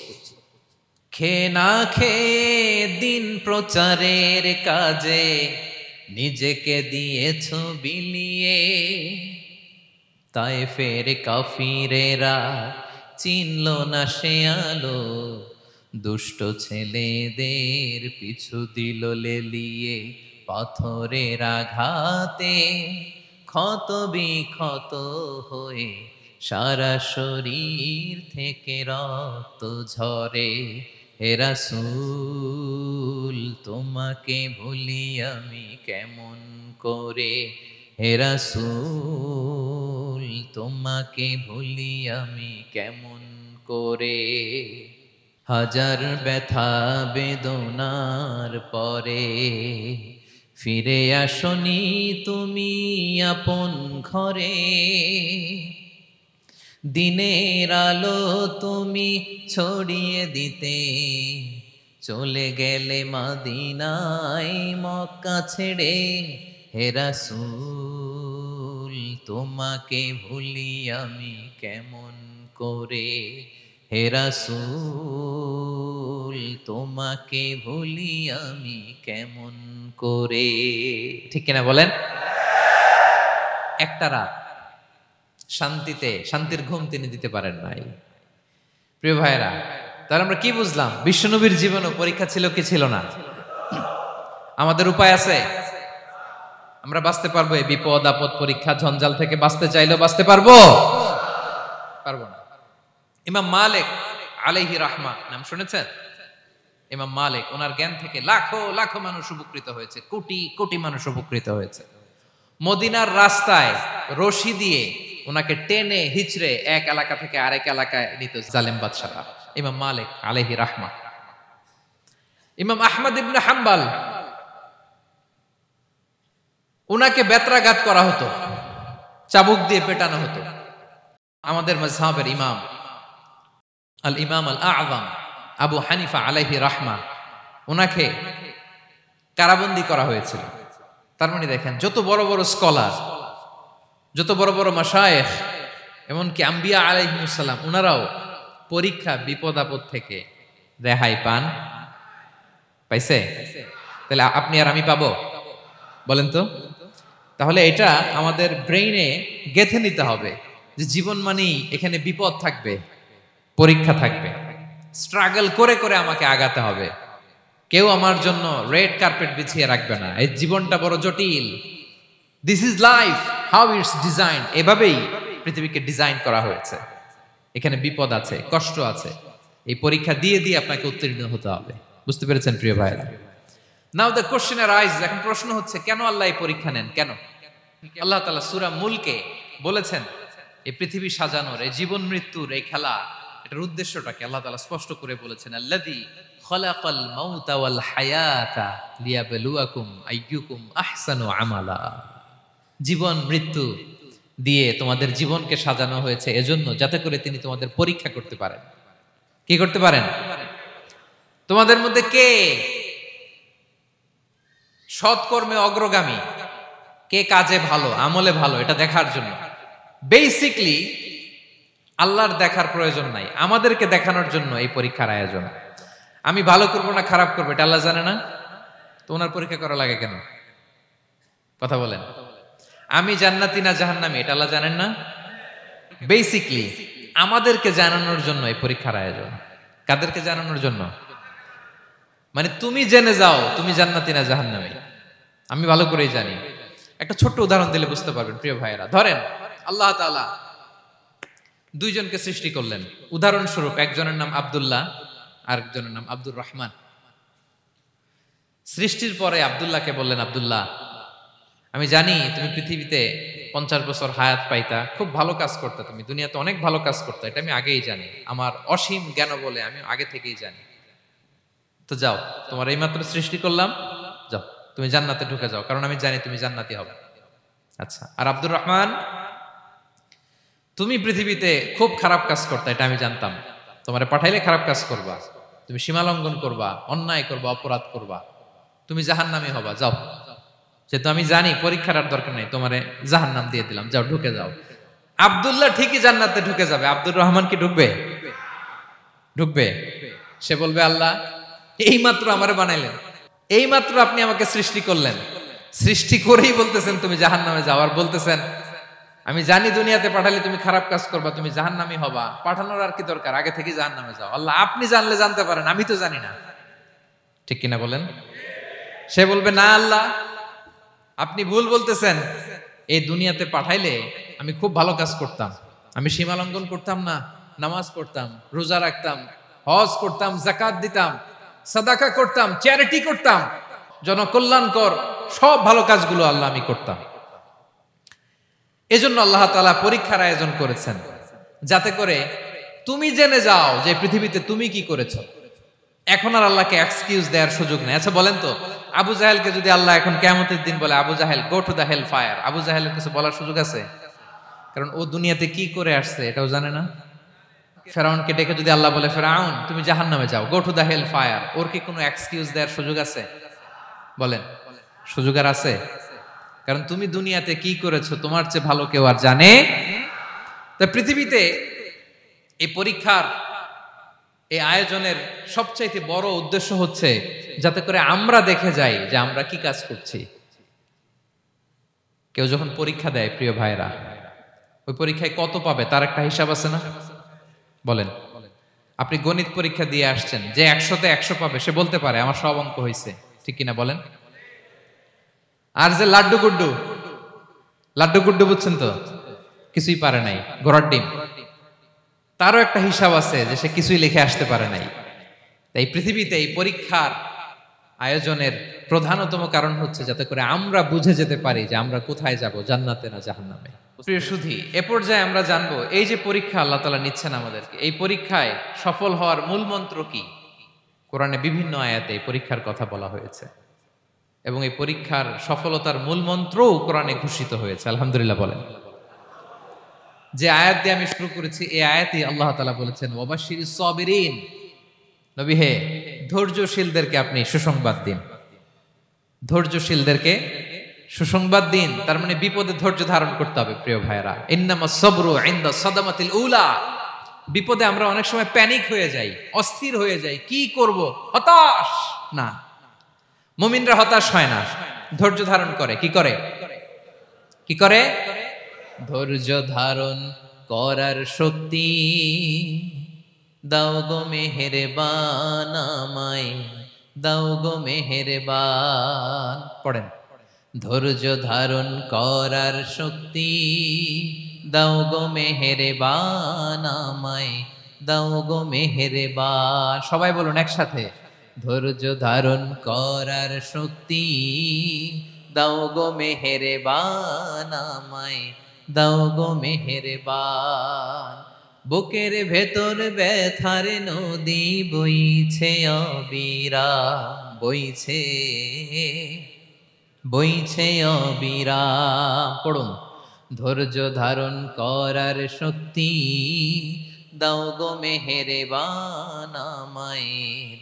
খেয়ে না খেয়ে দিন প্রচারের কাজে নিজেকে দিয়েছ বিলিয়ে, তায়েফের কাফিরেরা চিনল না সে আলো, দুষ্ট ছেলেদের পিছু দিল লেলিয়ে, পাথরের আঘাতে ক্ষত বিক্ষত হয়ে সারা শরীর থেকে রক্ত ঝরে। হে রাসূল তোমাকে ভুলি আমি কেমন করে, হে রাসূল তোমাকে ভুলি আমি কেমন করে। হাজার ব্যথা বেদনার পরে ফিরে আসনি তুমি আপন ঘরে, দিনের আলো তুমি ছড়িয়ে দিতে, চলে গেলে মদিনায় মক্কা ছেড়ে। হে রাসূল তোমাকে ভুলি আমি কেমন করে, হে রাসূল তোমাকে ভুলি আমি কেমন করে। ঠিক কিনা বলেন? একটা রাত শান্তির ঘুম তিনি দিতে পারেন নাই। প্রিয় ভাইরা, তাহলে আমরা কি বুঝলাম? বিশ্বনবীর জীবনও পরীক্ষা ছিল কি ছিল না? আমাদের উপায় আছে? আমরা বাঁচতে পারবো এই বিপদ আপদ পরীক্ষা ঝঞ্ঝাল থেকে? বাঁচতে চাইলেও বাঁচতে পারবো? পারবো না। ইমাম মালিক আলাইহি রাহমা নাম শুনেছেন? ইমাম মালিক, ওনার জ্ঞান থেকে লাখো লাখো মানুষ উপকৃত হয়েছে, কোটি কোটি মানুষ উপকৃত হয়েছে। মদিনার রাস্তায় রশি দিয়ে ওনাকে টেনে হিচড়ে এক এলাকা থেকে আরেক এলাকায় নিত জালেম বাদশারা। ইমাম মালিক আলাইহি রাহমা। ইমাম আহমদ ইবনে হাম্বল, ওনাকে বেত্রাঘাত করা হতো, চাবুক দিয়ে পেটানো হতো। আমাদের মাযহাবের ইমাম আল ইমাম আল আযম আবু হানিফা আলাইহি রাহমা, ওনাকে কারাবন্দী করা হয়েছিল। তার মানে দেখেন, যত বড় বড় স্কলার, যত বড় বড় মাশায়েখ, এমনকি আম্বিয়া আলাইহিমুস সালাম, ওনারাও পরীক্ষা বিপদ আপদ থেকে রেহাই পাইছে? তাহলে আপনি আর আমি পাবো? বলেন তো। তাহলে এটা আমাদের ব্রেইনে গেঁথে নিতে হবে যে জীবন মানেই এখানে বিপদ থাকবে, পরীক্ষা থাকবে, স্ট্রাগল করে করে আমাকে আগাতে হবে। কেউ আমার জন্য রেড কার্পেট বিছিয়ে রাখবে না। এই জীবনটা বড় জটিল। This is life, how it's design. এভাবেই পৃথিবীকে ডিজাইন করা হয়েছে। এখানে বিপদ আছে, কষ্ট আছে। এই পরীক্ষা দিয়ে দিয়ে আপনাকে উত্তীর্ণ হতে হবে। বুঝতে পেরেছেন প্রিয় ভাইরা? নাও দ্য কোশ্চেন আরাইজ, এখন প্রশ্ন হচ্ছে, কেন আল্লাহ এই পরীক্ষা নেন? কেন? আল্লাহ তাআলা সূরা মুলকে বলেছেন, এই পৃথিবী সাজানোর, এই জীবন মৃত্যুর এই খেলা, এটার উদ্দেশ্যটাকে আল্লাহ তাআলা স্পষ্ট করে বলেছেন। আল্লাযী খালাকাল মাউতা ওয়াল হায়াতা লিয়াবলুয়াকুম আইয়ুকুম আহসানু আমালা। জীবন মৃত্যু দিয়ে তোমাদের জীবনকে সাজানো হয়েছে এজন্য, যাতে করে তিনি তোমাদের পরীক্ষা করতে পারেন। কি করতে পারেন? তোমাদের মধ্যে কে সৎকর্মে অগ্রগামী, কে কাজে ভালো, আমলে ভালো, এটা দেখার জন্য। বেসিকলি আল্লাহর দেখার প্রয়োজন নাই, আমাদেরকে দেখানোর জন্য এই পরীক্ষার আয়োজন। আমি ভালো করবো না খারাপ করবো এটা আল্লাহ জানে না? তো ওনার পরীক্ষা করা লাগে কেন? কথা বলেন। আমি জান্নাতি না জাহান্নামী এটা আল্লাহ জানেন না? বেসিকলি আমাদেরকে জানানোর জন্য এই পরীক্ষার আয়োজন। কাদেরকে জানানোর জন্য? মানে তুমি জেনে যাও তুমি জান্নাতি না জাহান্নামী। আমি ভালো করেই জানি। একটা ছোট্ট উদাহরণ দিলে বুঝতে পারবেন প্রিয় ভাইয়েরা। ধরেন আল্লাহ তাআলা দুইজনকে সৃষ্টি করলেন। উদাহরণস্বরূপ একজনের নাম আব্দুল্লাহ, আরেকজনের নাম আব্দুর রহমান। সৃষ্টির পরে আব্দুল্লাহকে বললেন, আব্দুল্লাহ, আমি জানি তুমি পৃথিবীতে 50 বছর হায়াত পাইতা, খুব ভালো কাজ করতে, তুমি দুনিয়াতে অনেক ভালো কাজ করতে, এটা আমি আগেই জানি, আমার অসীম জ্ঞান বলে আমি আগে থেকেই জানি। তো যাও, তোমার এইমাত্র সৃষ্টি করলাম, যাও তুমি জান্নাতে ঢুকে যাও, কারণ আমি জানি তুমি জান্নাতি হবে। আচ্ছা, আর আব্দুর রহমান, তুমি পৃথিবীতে খুব খারাপ কাজ করতে, এটা আমি জানতাম, তোমারে পাঠাইলে খারাপ কাজ করবা, তুমি সীমা লঙ্ঘন করবা, অন্যায় করবা, অপরাধ করবা, তুমি জাহান্নামী হবা, যাও। যেহেতু আমি জানি পরীক্ষার আর দরকার নেই, তোমারে জাহান্নাম দিয়ে দিলাম, যাও ঢুকে যাও। আব্দুল্লাহ ঠিকই জান্নাতে ঢুকে যাবে, আব্দুর রহমান কি ঢুকবে? ঢুকবে। সে বলবে, আল্লাহ এইমাত্র আমারে বানাইলেন, এইমাত্র আপনি আমাকে সৃষ্টি করলেন, সৃষ্টি করেই বলতেছেন তুমি জাহান্নামে যাও, আর বলতেছেন আমি জানি দুনিয়াতে পাঠালে তুমি খারাপ কাজ করবা, তুমি জাহান্নামী হবা, পাঠানোর আর কি দরকার, আগে থেকে জাহান্নামে যাও। আল্লাহ আপনি জানলে জানতে পারেন, আমি তো জানি না। ঠিক কিনা বলেন? সে বলবে, না আল্লাহ আপনি ভুল বলতেছেন, এই দুনিয়াতে পাঠাইলে আমি খুব ভালো কাজ করতাম, আমি সীমা লঙ্ঘন করতাম না, নামাজ পড়তাম, রোজা রাখতাম, হজ করতাম, যাকাত দিতাম, সাদাকা করতাম, চ্যারিটি করতাম, জনকল্যাণকর সব ভালো কাজগুলো আল্লাহ আমি করতাম। এজন্য আল্লাহ তাআলা পরীক্ষার আয়োজন করেছেন, যাতে করে তুমি জেনে যাও যে পৃথিবীতে তুমি কি করেছো। এখন আর আল্লাহকে এক্সকিউজ দেওয়ার সুযোগ নেই। আচ্ছা বলেন তো, আবু জাহেলকে যদি আল্লাহ এখন কিয়ামতের দিন বলে, Abu Jahl go to the hell fire, আবু জাহেলের কিছু বলার সুযোগ আছে? কারণ ও দুনিয়াতে কি করে আসছে এটাও জানে না। ফেরাউনকে ডেকে যদি আল্লাহ বলে, ফেরাউন তুমি জাহান্নামে যাও, go to the hell fire, ওর কি কোনো এক্সকিউজ দেওয়ার সুযোগ আছে? বলেন, সুযোগ আর আছে? কারণ তুমি দুনিয়াতে কি করেছো তোমার চেয়ে ভালো কেউ আর জানে। তা পৃথিবীতে এই পরীক্ষার এই আয়োজনের সবচাইতে বড় উদ্দেশ্য হচ্ছে যাতে করে আমরা দেখে যাই যে আমরা কি কাজ করছি। কেউ যখন পরীক্ষা দেয় প্রিয় ভাইরা, ওই পরীক্ষায় কত পাবে তার একটা হিসাব আছে না? বলেন, আপনি গণিত পরীক্ষা দিয়ে আসছেন, যে 100তে 100 পাবে সে বলতে পারে আমার সব অঙ্ক হয়েছে, ঠিক কিনা বলেন? আর যে লাড্ডু গুড্ডু বুঝছেন তো, কিছুই পারে নাই, ঘোড়ার ডিম, তারও একটা হিসাব আছে যে সে কিছুই লিখে আসতে পারে নাই। তাই পৃথিবীতে এই পরীক্ষার আয়োজনের প্রধানতম কারণ হচ্ছে যাতে করে আমরা বুঝে যেতে পারি যে আমরা কোথায় যাব, জান্নাতে না জাহান্নামে। প্রিয় সুধী, এ পর্যায়ে আমরা জানবো এই যে পরীক্ষা আল্লাহ তাআলা নিচ্ছেন আমাদেরকে, এই পরীক্ষায় সফল হওয়ার মূল মন্ত্র কি? কোরআনে বিভিন্ন আয়াতে এই পরীক্ষার কথা বলা হয়েছে এবং এই পরীক্ষার সফলতার মূল মন্ত্রও কোরআনে ঘোষিত হয়েছে। আলহামদুলিল্লাহ বলেন। যে আয়াত দিয়ে আমি শুরু করেছি এই আয়াতে আল্লাহ তাআলা বলেছেন, ওয়াবাশশিরিস সাবিরিন, নবী হে ধৈর্যশীলদেরকে আপনি সুসংবাদ দিন। ধৈর্যশীলদেরকে সুসংবাদ দিন, তার মানে বিপদে ধৈর্য ধারণ করতে হবে প্রিয় ভাইরা। ইন্নামাস সাবরু ইনদা সাদামাতিল উলা, বিপদে আমরা অনেক সময় প্যানিক হয়ে যাই, অস্থির হয়ে যাই, কি করব, হতাশ না। মুমিনরা হতাশ হয় না, ধৈর্য ধারণ করে। কি করে? কি করে? ধৈর্য ধারণ করার শক্তি দাও গো মেহেরবান আমায়, দাও গো মেহেরবান। পড়েন, ধৈর্য ধারণ করার শক্তি দাও গো মেহেরবান আমায়, দাও গো মেহেরবান। সবাই বলুন একসাথে, ধৈর্য ধারণ করার শক্তি দাও গো মেহেরবান আমায়, দাও গো মেহেরবান। বুকের ভেতর ব্যথার নদী বইছে অবিরাম, বইছে বইছে অবিরাম। পড়ুন, ধৈর্য ধারণ করার শক্তি দাও গো মেহেরবান আমায়,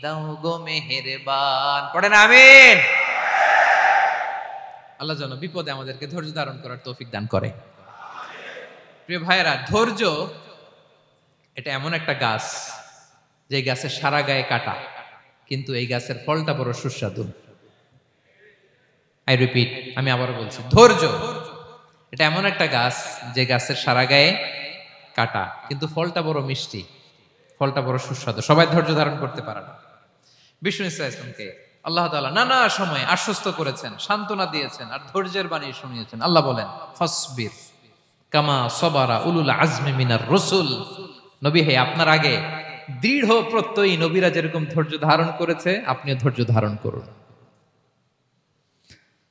দাও গো মেহেরবান। পড়েন আমিন। আল্লাহ যেন বিপদে আমাদেরকে ধৈর্য ধারণ করার তৌফিক দান করে। প্রিয় ভাইয়েরা, ধৈর্য এটা এমন একটা গাছ যে গাছের সারা গায়ে কাটা, কিন্তু এই গাছের ফলটা বড় সুস্বাদু। আই রিপিট, আমি আবারও বলছি, ধৈর্য এটা এমন একটা গাছ যে গাছের সারা গায়ে কাটা, কিন্তু ফলটা বড় মিষ্টি, ফলটা বড় সুস্বাদু। সবাই ধৈর্য ধারণ করতে পারে না। বিষ্ণু ইসলামকে আল্লাহ তাআলা নানা সময় আশ্বস্ত করেছেন, সান্ত্বনা দিয়েছেন, আর ধৈর্যের বাণী শুনিয়েছেন। আল্লাহ বলেন, ফাসবির কামা সবারা উলুল আজমি মিনার রসুল। নবী হে, আপনার আগে দৃঢ় প্রত্যয়ী নবীরা যেরকম ধৈর্য ধারণ করেছে, আপনিও ধৈর্য ধারণ করুন।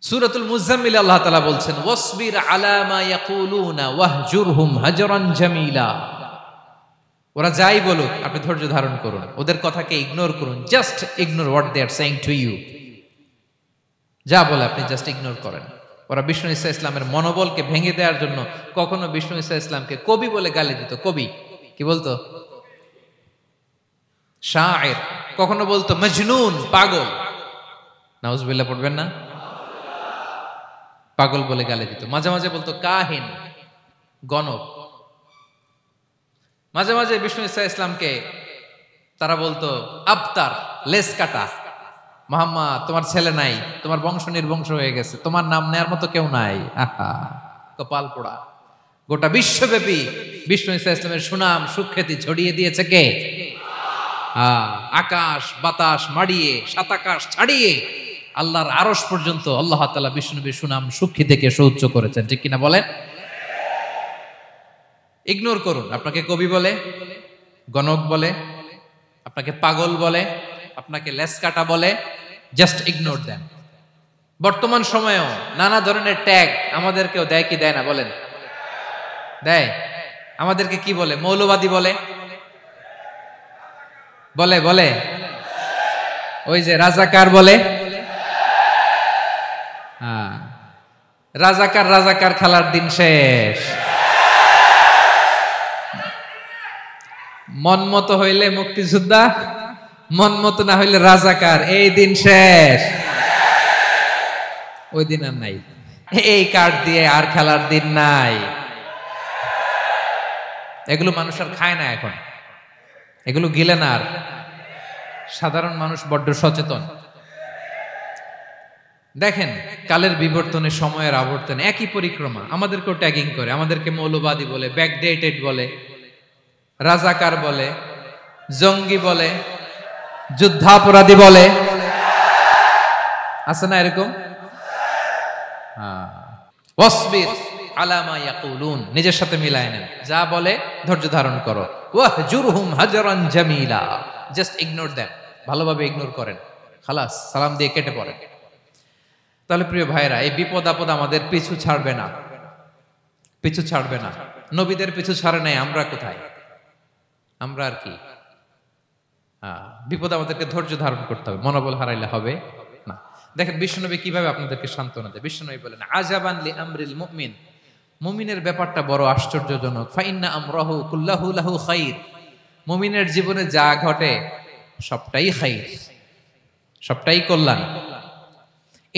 সূরাতুল মুজাম্মিল আল্লাহ তাআলা বলছেন, ওয়াসবির আলা মা ইয়াকুলুনা ওয়াহজুরহুম হাজরান জামিলা। ওরা যাই বলুক আপনি ধৈর্য ধারণ করুন, ওদের কথাকে ইগনোর করুন। Just ignore what they are saying to you. যা বলে আপনি জাস্ট ইগনোর করেন। ওরা বিষ্ণু ঈসা ইসলামের মনোবলকে ভেঙে দেওয়ার জন্য কখনো বিষ্ণু ঈসা ইসলামকে কবি বলে গালি দিত। কবি কি বলতো? শায়ের। কখনো বলতো মজনুন, পাগল। নাউজুবিল্লাহ পড়বেন না? পাগল বলে গালি দিত। মাঝে মাঝে বলতো কাহিন, গণক। মাঝে মাঝে বিষ্ণু ঈসা ইসলামকে তারা বলতো আবতার, লেস কাটা। মুহাম্মদ, তোমার ছেলে নাই, তোমার বংশ নির্বংশ হয়ে গেছে, তোমার নাম নেয়ার মতো কেউ নাই। আহা, কপাল পোড়া। গোটা বিশ্বব্যাপী বিষ্ণু ঈসা ইসলামের সুনাম সুখ্যাতি ছড়িয়ে দিয়েছে কে? আকাশ বাতাস মাড়িয়ে, সাত আকাশ ছাড়িয়ে আল্লাহর আরশ পর্যন্ত আল্লাহ তাআলা বিষ্ণু নবীর সুনাম সুখ্যাতিকে সুউচ্চ করেছেন। ঠিক কিনা বলেন? ইগনোর করুন। আপনাকে কবি বলে, গণক বলে, আপনাকে পাগল বলে, আপনাকে লেসকাটা বলে, জাস্ট ইগনোর দেন। বর্তমান সময়েও নানা ধরনের ট্যাগ আমাদেরকেও দেয় কি দেয় না? বলেন, দেয়। আমাদেরকে কি বলে? মৌলবাদী বলে, বলে বলে ওই যে রাজাকার বলে, রাজাকার রাজাকার খেলার দিন শেষ। মন মতো হইলে মুক্তিযোদ্ধা, মন মতো না হইলে রাজাকার, এই দিন শেষ। ওই দিন আর নাই, এই কার্ড দিয়ে আর খেলার দিন নাই। এগুলো মানুষ আর খায় না এখন, এগুলো গিলে না আর। সাধারণ মানুষ বড্ড সচেতন। দেখেন কালের বিবর্তনে, সময়ের আবর্তনে একই পরিক্রমা আমাদেরকেও ট্যাগিং করে, আমাদেরকে মৌলবাদী বলে, ব্যাকডেটেড বলে, রাজাকার বলে, জঙ্গি বলে, যুদ্ধাপরাধী বলে, আছে না এরকম? ওয়াসবির আলা মা ইয়াকুলুন, নিজের সাথে মিলায় নেন, যা বলে ধৈর্য ধারণ করো। ওয়াহজুরহুম হাজরান জামিলা, জাস্ট ইগনোর দেম, ভালোভাবে ইগনোর করেন, খালাস, সালাম দিয়ে কেটে পড়েন। তাহলে প্রিয় ভাইরা, এই বিপদ আপদ আমাদের পিছু ছাড়বে না, পিছু ছাড়বে না। নবীদের পিছু ছাড়ে নাই, আমরা কোথায়? আমরা আর কি? বিপদ আমাদেরকে ধৈর্য ধারণ করতে হবে, মনোবল হারাইলে হবে না। দেখেন বিশ্বনবী কিভাবে আপনাদেরকে সান্ত্বনা দেয়। বিশ্বনবী বলেন, আজাবান লি আমরিল মুমিন, মুমিনের ব্যাপারটা বড় আশ্চর্যজনক। ফাইন্না আমরাহু কুল্লাহু লাহু খাইর, মুমিনের জীবনে যা ঘটে সবটাই খাইর, সবটাই কল্যাণ।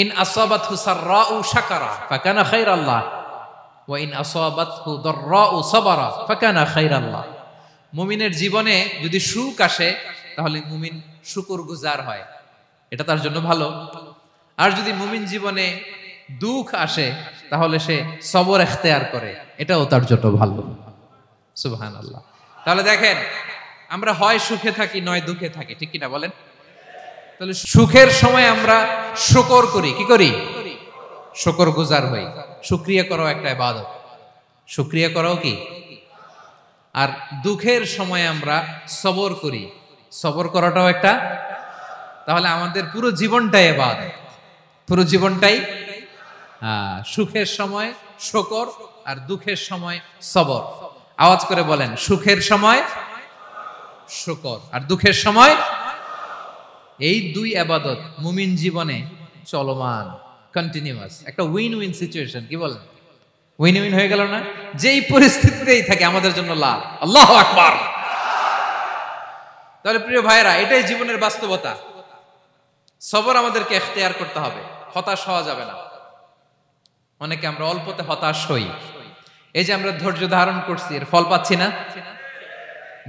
ইন আসাবাতহু সাররাউ শাকারা ফাকানা খাইরাল্লাহ ওয়া ইন আসাবাতহু দাররাউ সাবারা ফাকানা খাইরাল্লাহ। মুমিনের জীবনে যদি সুখ আসে তাহলে মুমিন শুকরগুজার হয়, এটা তার জন্য ভালো। আর যদি মুমিন জীবনে দুঃখ আসে তাহলে সে সবর ইখতিয়ার করে, এটাও তার জন্য ভালো। সুবহানাল্লাহ। তাহলে দেখেন আমরা হয় সুখে থাকি নয় দুঃখে থাকি, ঠিক কিনা বলেন? তাহলে সুখের সময় আমরা শুকর করি, কি করি? শুকরগুজার হই। শুকরিয়া করাও একটা ইবাদত, শুকরিয়া করাও কি? আর দুঃখের সময় আমরা সবর করি, সবর করাটাও একটা। তাহলে আমাদের পুরো জীবনটাই ইবাদত, পুরো জীবনটাই সুখের সময় শুকর আর দুঃখের সময় সবর। আওয়াজ করে বলেন, সুখের সময় শুকর আর দুঃখের সময়। এই দুই ইবাদত মুমিন জীবনে চলমান, কন্টিনিউয়াস, একটা উইন উইন সিচুয়েশন। কি বলেন? উইন উইন হয়ে গেল না? যেই পরিস্থিতিতেই থাকে আমাদের জন্য লাভ। আল্লাহু আকবার। তাহলে প্রিয় ভাইরা, এটাই জীবনের বাস্তবতা। সবর আমাদেরকে ইখতিয়ার করতে হবে, হতাশ হওয়া যাবে না। অনেকে আমরা অল্পতে হতাশ হই। এই যে আমরা ধৈর্য ধারণ করছি, এর ফল পাচ্ছি না।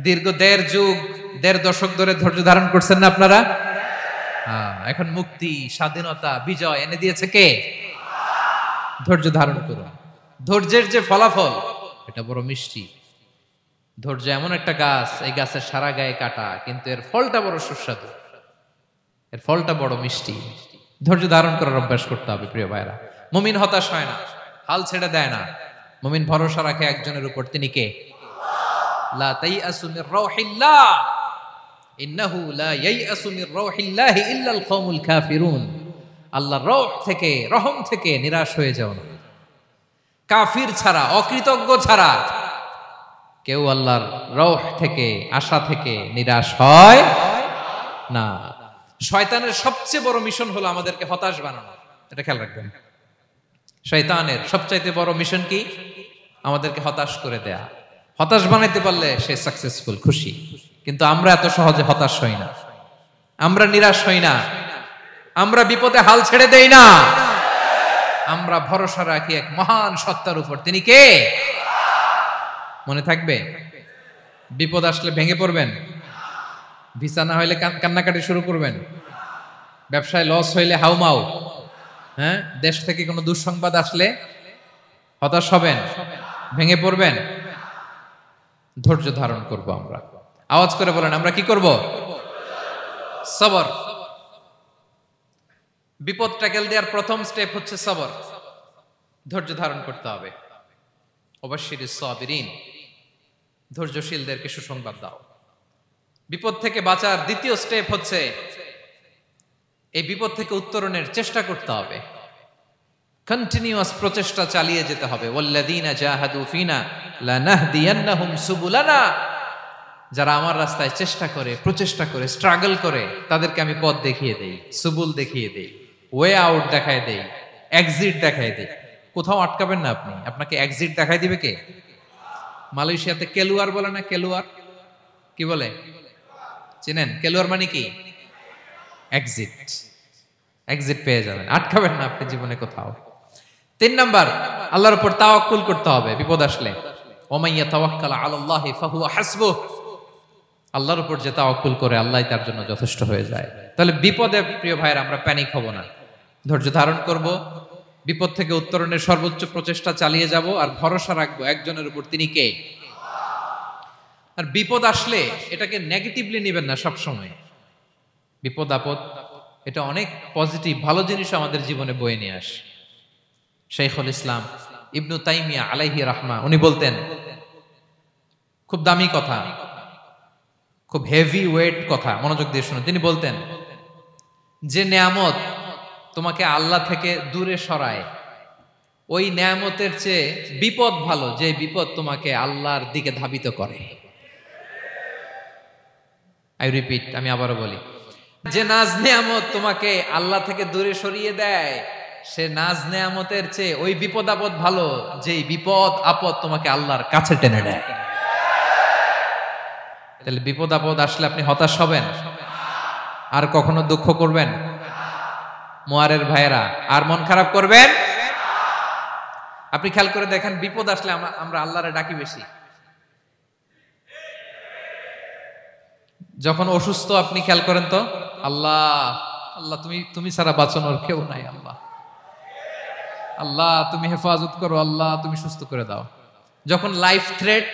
দীর্ঘ 1.5 যুগ 1.5 দশক ধরে ধৈর্য ধারণ করছেন না আপনারা? এখন মুক্তি, স্বাধীনতা, বিজয় এনে দিয়েছে কে? ধৈর্য ধারণ করুন। ধৈর্যের যে ফলাফল, এটা বড় মিষ্টি। ধৈর্য এমন একটা গাছ, এই গাছের সারা গায়ে কাটা, কিন্তু এর ফলটা বড় সুস্বাদু, এর ফলটা বড় মিষ্টি। ধৈর্য ধারণ করার অভ্যাস করতে হবে প্রিয় ভাইরা। মুমিন হতাশ হয় না, হাল ছেড়ে দেয় না। মুমিন ভরসা রাখে একজনের উপর, তিনি কে? লা তাইয়াসু মির রাউহিল্লাহ ইন্নাহু লা ইয়াইয়াসু মির রাউহিল্লাহি ইল্লাল কওমুল কাফিরুন। আল্লাহর রহ থেকে, রহম থেকে নিরাশ হয়ে যাও না। কাফির ছাড়া, অকৃতজ্ঞ ছাড়া কেউ আল্লাহর রহ থেকে, আশা থেকে নিরাশ হয় না। শয়তানের সবচেয়ে বড় মিশন হলো আমাদেরকে হতাশ বানানো, এটা খেয়াল রাখবেন। শয়তানের সবচাইতে বড় মিশন কি? আমাদেরকে হতাশ করে দেয়া। হতাশ বানাইতে পারলে সে সাকসেসফুল, খুশি। কিন্তু আমরা এত সহজে হতাশ হই না, আমরা নিরাশ হই না, আমরা বিপদে হাল ছেড়ে দেই না। আমরা ভরসা রাখি এক মহান সত্তার উপর, তিনি কে? মনে থাকবে? বিপদ আসলে ভেঙে পড়বেন, ভিসা না হইলে কান্নাকাটি শুরু করবেন, ব্যবসায় লস হইলে হাউমাউ, হ্যাঁ, দেশ থেকে কোনো দুঃসংবাদ আসলে হতাশ হবেন, ভেঙে পড়বেন। ধৈর্য ধারণ করব আমরা। আওয়াজ করে বলেন, আমরা কি করব? সবর। বিপদ ট্যাকেল দেওয়ার প্রথম স্টেপ হচ্ছে সবর, ধৈর্য ধারণ করতে হবে। অবশ্যই সাবিরিন, ধৈর্যশীলদেরকে সুসংবাদ দাও। বিপদ থেকে বাঁচার দ্বিতীয় স্টেপ হচ্ছে এই বিপদ থেকে উত্তরণের চেষ্টা করতে হবে, কন্টিনিউয়াস প্রচেষ্টা চালিয়ে যেতে হবে। ওয়াল্লাযীনা জাহাদু ফিনা লানাহদিয়ান্নাহুম সুবুলানা, যারা আমার রাস্তায় চেষ্টা করে, প্রচেষ্টা করে, স্ট্রাগল করে, তাদেরকে আমি পথ দেখিয়ে দেই, সুবুল দেখিয়ে দেই, ওয়ে আউট দেখায় দেই, এক্সিট দেখায় দেই। কোথাও আটকাবেন না আপনি, আপনাকে এক্সিট দেখাই দিবে কে? মালয়েশিয়াতে কেলুয়ার বলে না, কেলুয়ার কি বলে চিনেন? কেলুয়ার মানে কি? এক্সিট। এক্সিট পেয়ে যাবেন, আটকাবেন না আপনি জীবনে কোথাও। 3 নাম্বার, আল্লাহর উপর তাওয়াক্কুল করতে হবে বিপদ আসলে। ওমাইয়া তাওয়াক্কাল আলাল্লাহি ফাহুয়া হাসবুহ, আল্লাহর উপর যে তাওয়াক্কুল করে আল্লাহই তার জন্য যথেষ্ট হয়ে যায়। তাহলে বিপদে প্রিয় ভাইয়েরা আমরা প্যানিক হব না, ধৈর্য ধারণ করব, বিপদ থেকে উত্তরণের সর্বোচ্চ প্রচেষ্টা চালিয়ে যাব, আর ভরসা রাখবো একজনের উপর, তিনি কে? আর বিপদ আসলে এটাকে নেগেটিভলি নেবেন না সব সময়। বিপদ আপদ এটা অনেক পজিটিভ ভালো জিনিস আমাদের জীবনে বয়ে নিয়ে আসে। শাইখুল ইসলাম ইবনু তাইমিয়া আলাইহি রাহমা উনি বলতেন, খুব দামি কথা, খুব হেভি ওয়েট কথা, মনোযোগ দিয়ে শুনুন। তিনি বলতেন, যে নেয়ামত তোমাকে আল্লাহ থেকে দূরে সরায়, ওই নেয়ামতের চেয়ে বিপদ ভালো, যে বিপদ তোমাকে আল্লাহর দিকে ধাবিত করে। আই রিপিট, আমি আবারও বলি, যে নাজ নেয়ামত তোমাকে আল্লাহ থেকে দূরে সরিয়ে দেয়, সে নাজ নেয়ামতের চেয়ে ওই বিপদ আপদ ভালো, যেই বিপদ আপদ তোমাকে আল্লাহর কাছে টেনে নেয়। তাহলে বিপদ আপদ আসলে আপনি হতাশ হবেন? আর কখনো দুঃখ করবেন? মোয়ারের ভাইয়েরা, আর মন খারাপ করবেন? আপনি খেয়াল করে দেখেন, বিপদ আসলে আমরা আল্লাহরে ডাকি বেশি। যখন অসুস্থ আপনি খেয়াল করেন তো, আল্লাহ আল্লাহ তুমি ছাড়া বাঁচানোর কেউ নাই, আল্লাহ আল্লাহ তুমি হেফাজত করো, আল্লাহ তুমি সুস্থ করে দাও। যখন লাইফ থ্রেট,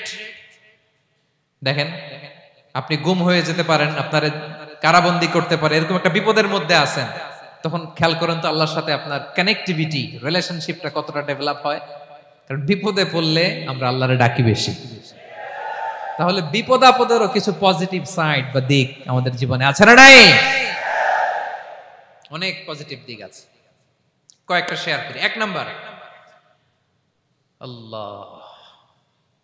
দেখেন আপনি গুম হয়ে যেতে পারেন, আপনার কারাবন্দী করতে পারে, এরকম একটা বিপদের মধ্যে আছেন, তখন খেয়াল করেন তো আল্লাহর সাথে আপনার কানেক্টিভিটি, রিলেশনশিপটা কতটা ডেভেলপ হয়। কারণ বিপদে পড়লে আমরা আল্লাহরে ডাকি বেশি। তাহলে বিপদ আপদেরও কিছু পজিটিভ সাইড বা দিক আমাদের জীবনে আছে না নাই? অনেক পজিটিভ দিক আছে, কয়েকটা শেয়ার করি। 1 নাম্বার, আল্লাহ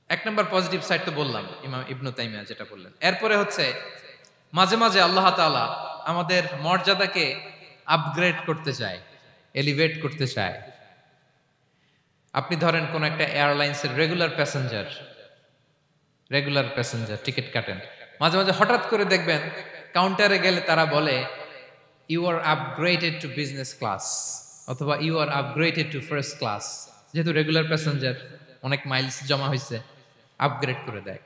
1 নাম্বার পজিটিভ সাইড তো বললাম, ইমাম ইবনু তাইমিয়া যেটা বললেন। এরপরে হচ্ছে মাঝে মাঝে আল্লাহ তাআলা আমাদের মর্যাদাকে আপগ্রেড করতে চায়, এলিভেট করতে চায়। আপনি ধরেন কোন একটা এয়ারলাইন্সের রেগুলার প্যাসেঞ্জার টিকিট কাটেন, মাঝে মাঝে হঠাৎ করে দেখবেন কাউন্টারে গেলে তারা বলে, you are upgraded to business class, অথবা you are upgraded to first class. যেহেতু রেগুলার প্যাসেঞ্জার, অনেক মাইলস জমা হয়েছে, আপগ্রেড করে দেয়।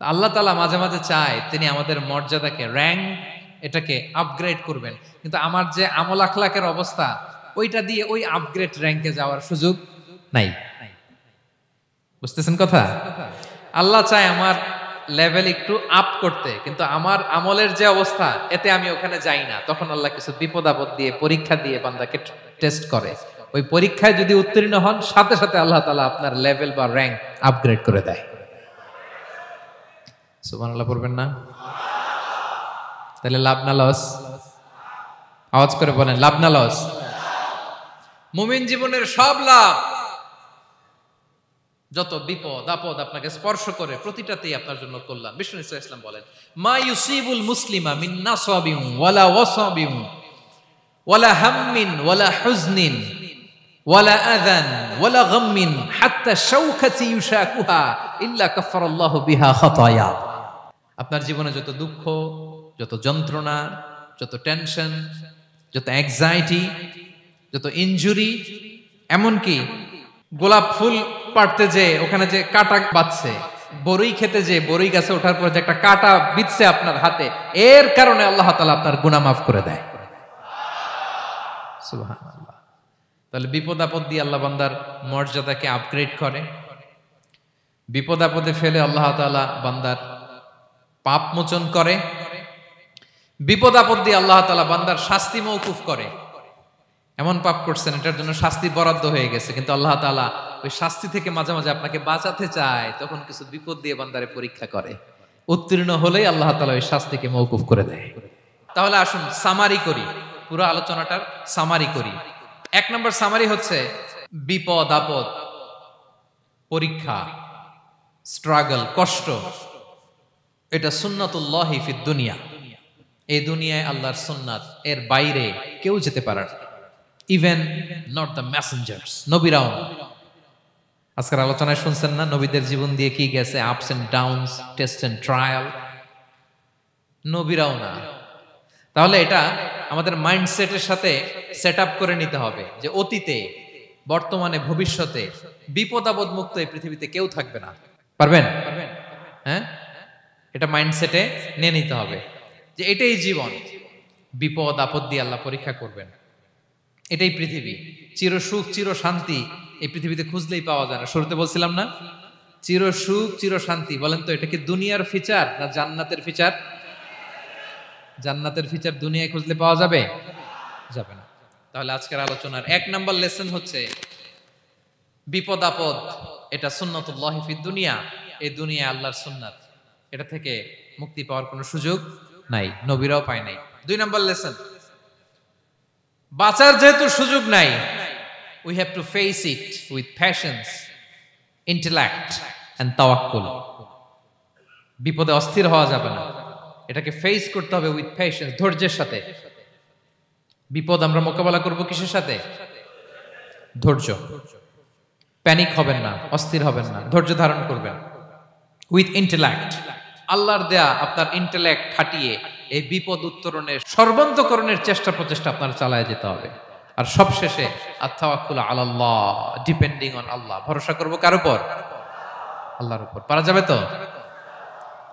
আল্লাহ তাআলা মাঝে মাঝে চায় তিনি আমাদের মর্যাদাকে, র্যাঙ্ক এটাকে আপগ্রেড করবেন, কিন্তু আমার যে আমল আখলাকের অবস্থা, ওইটা দিয়ে ওই আপগ্রেড র্যাঙ্কে যাওয়ার সুযোগ নাই। বুঝতেছেন কথা? আল্লাহ চায় আমার লেভেল একটু আপ করতে, কিন্তু আমার আমলের যে অবস্থা, এতে আমি ওখানে যাই না। তখন আল্লাহ কিছু বিপদ আপদ দিয়ে, পরীক্ষা দিয়ে বান্দাকে টেস্ট করে। ওই পরীক্ষায় যদি উত্তীর্ণ হন, সাথে সাথে আল্লাহ তাআলা আপনার লেভেল বা র্যাঙ্ক আপগ্রেড করে দেয়। সুবহানাল্লাহ পড়বেন না? তাহলে লাভ না লস? আওয়াজ করে বলেন, লাভ না লস? মুমিন জীবনের সব লাভ। যত বিপদ আপদ আপনাকে স্পর্শ করে, প্রতিটাতেই আপনার জন্য কল্যাণ। বিষ্ণু ইসলাম বলেন, মা ইউসিবুল মুসলিমা মিন নাসাবিন ওয়ালা ওয়াসাবিন ওয়ালা হাম্মিন ওয়ালা হুজনিন ওয়ালা আযান ওয়ালা গাম্মিন হাত্তা শাওকাতি ইউশাকুহা ইল্লা কাফারাল্লাহু বিহা খাতায়া। আপনার জীবনে যত দুঃখ, যত যন্ত্রণা, যত টেনশন, যত অ্যাংজাইটি, যত ইনজুরি, এমনকি গোলাপ ফুল পাড়তে যে ওখানে যে কাটা বাঁধছে, বরই খেতে যে বরই গাছে ওঠার পর যে একটা কাটা বিঁধছে আপনার হাতে, এর কারণে আল্লাহ তাআলা আপনার গুনাহ মাফ করে দেয়। সুবহানাল্লাহ। তাহলে বিপদ আপদ দিয়ে আল্লাহ বান্দার মর্যাদাকে আপগ্রেড করে। বিপদ আপদে ফেলে আল্লাহ তাআলা বান্দার পাপ মোচন করে। বিপদ আপদ দিয়ে আল্লাহ তাআলা বান্দার শাস্তি মওকুফ করে। এমন পাপ করছেন, এটার জন্য শাস্তি বরাদ্দ হয়ে গেছে, কিন্তু আল্লাহ তাআলা ওই শাস্তি থেকে মাঝে মাঝে আপনাকে বাঁচাতে চায়, তখন কিছু বিপদ দিয়ে বান্দারে পরীক্ষা করে। উত্তীর্ণ হলেই আল্লাহ তাআলা ওই শাস্তিকে মওকুফ করে দেয়। তাহলে আসুন সামারি করি, পুরো আলোচনাটার সামারি করি। 1 নম্বর সামারি হচ্ছে, বিপদ আপদ, পরীক্ষা, স্ট্রাগল, কষ্ট, এটা সুন্নাতুল্লাহি ফিদ দুনিয়া। এই দুনিয়ায় আল্লাহর সুন্নাত, এর বাইরে কেউ যেতে পারে না। ইভেন নট দ্য মেসেঞ্জার্স, নবীরাও না। আজকের আলোচনায় শুনছেন না নবীদের জীবন দিয়ে কি গেছে, ups and downs, test and trial. নবীরাও না। তাহলে এটা আমাদের মাইন্ডসেটের সাথে সেট আপ করে নিতে হবে যে অতীতে, বর্তমানে, ভবিষ্যতে বিপদ আপদ মুক্ত এই পৃথিবীতে কেউ থাকবে না। পারবেন? হ্যাঁ, এটা মাইন্ডসেটে নিয়ে নিতে হবে যে এটাই জীবন, বিপদ আপদ দিয়ে আল্লাহ পরীক্ষা করবেন। এটাই পৃথিবী। চির সুখ চির শান্তি এই পৃথিবীতে খুঁজলেই পাওয়া যায় না। শুরুতে বলছিলাম না, চির সুখ চির শান্তি। বলেন তো এটা কি দুনিয়ার ফিচার না জান্নাতের ফিচার? জান্নাতের ফিচার দুনিয়ায় খুঁজলে পাওয়া যাবে? যাবে না। তাহলে আজকের আলোচনার 1 নাম্বার লেসন হচ্ছে বিপদ আপদ এটা সুন্নাতুল্লাহি ফিদ দুনিয়া। এই দুনিয়া আল্লাহর সুন্নাত, এটা থেকে মুক্তি পাওয়ার কোনো সুযোগ নাই, নবীরাও পায় নাই। 2 নাম্বার লেসন, বাঁচার যেহেতু সুযোগ নাই, we have to face it with patience, intellect and tawakkul. বিপদে অস্থির হওয়া যাবে না, এটাকে ফেস করতে হবে উইথ পেশেন্স, ধৈর্যের সাথে। বিপদ আমরা মোকাবেলা করব কিসের সাথে? ধৈর্য। প্যানিক হবেন না, অস্থির হবেন না, ধৈর্য ধারণ করবেন উইথ ইন্টেলেক্ট। আল্লাহর দেয়া আপনার ইন্টেলেক্ট খাটিয়ে এই বিপদ উত্তরণের সর্বান্তকরণের চেষ্টা প্রচেষ্টা আপনার চালায় যেতে হবে। আর সবশেষে আত-তাওয়াক্কুল আলাল্লাহ, ডিপেন্ডিং অন আল্লাহ, ভরসা করব কার উপর? আল্লাহর উপর। পারা যাবে তো?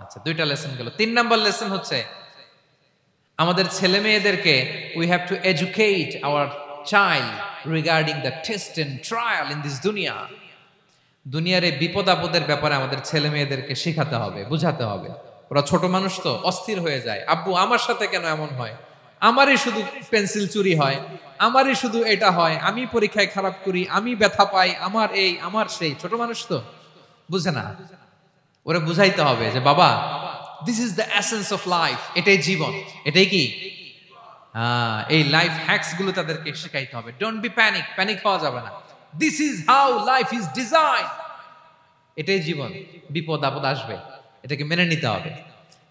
আচ্ছা, 2টা লেসন গেল। 3 নাম্বার লেসন হচ্ছে আমাদের ছেলে মেয়েদেরকে we have to educate our child regarding the test and trial in this duniya. দুনিয়ার এই বিপদ আপদের ব্যাপারে আমাদের ছেলে মেয়েদেরকে শেখাতে হবে, বুঝাতে হবে। ওরা ছোট মানুষ তো অস্থির হয়ে যায়, আব্বু আমার সাথে কেন এমন হয়, আমারই শুধু পেন্সিল চুরি হয়, আমারই শুধু এটা হয়, আমি পরীক্ষায় খারাপ করি, আমি ব্যথা পাই, আমার এই আমার সেই। ছোট মানুষ তো বুঝে না। ওরা বুঝাইতে হবে যে বাবা, this is the essence of life, এটাই জীবন। এটাই কি? এই লাইফ হ্যাকস গুলো তাদেরকে শেখাইতে হবে। ডোন্ট বি প্যানিক, প্যানিক হওয়া যাবে না। This is how life is design, এটাই জীবন। বিপদ আপদ আসবে, এটাকে মেনে নিতে হবে,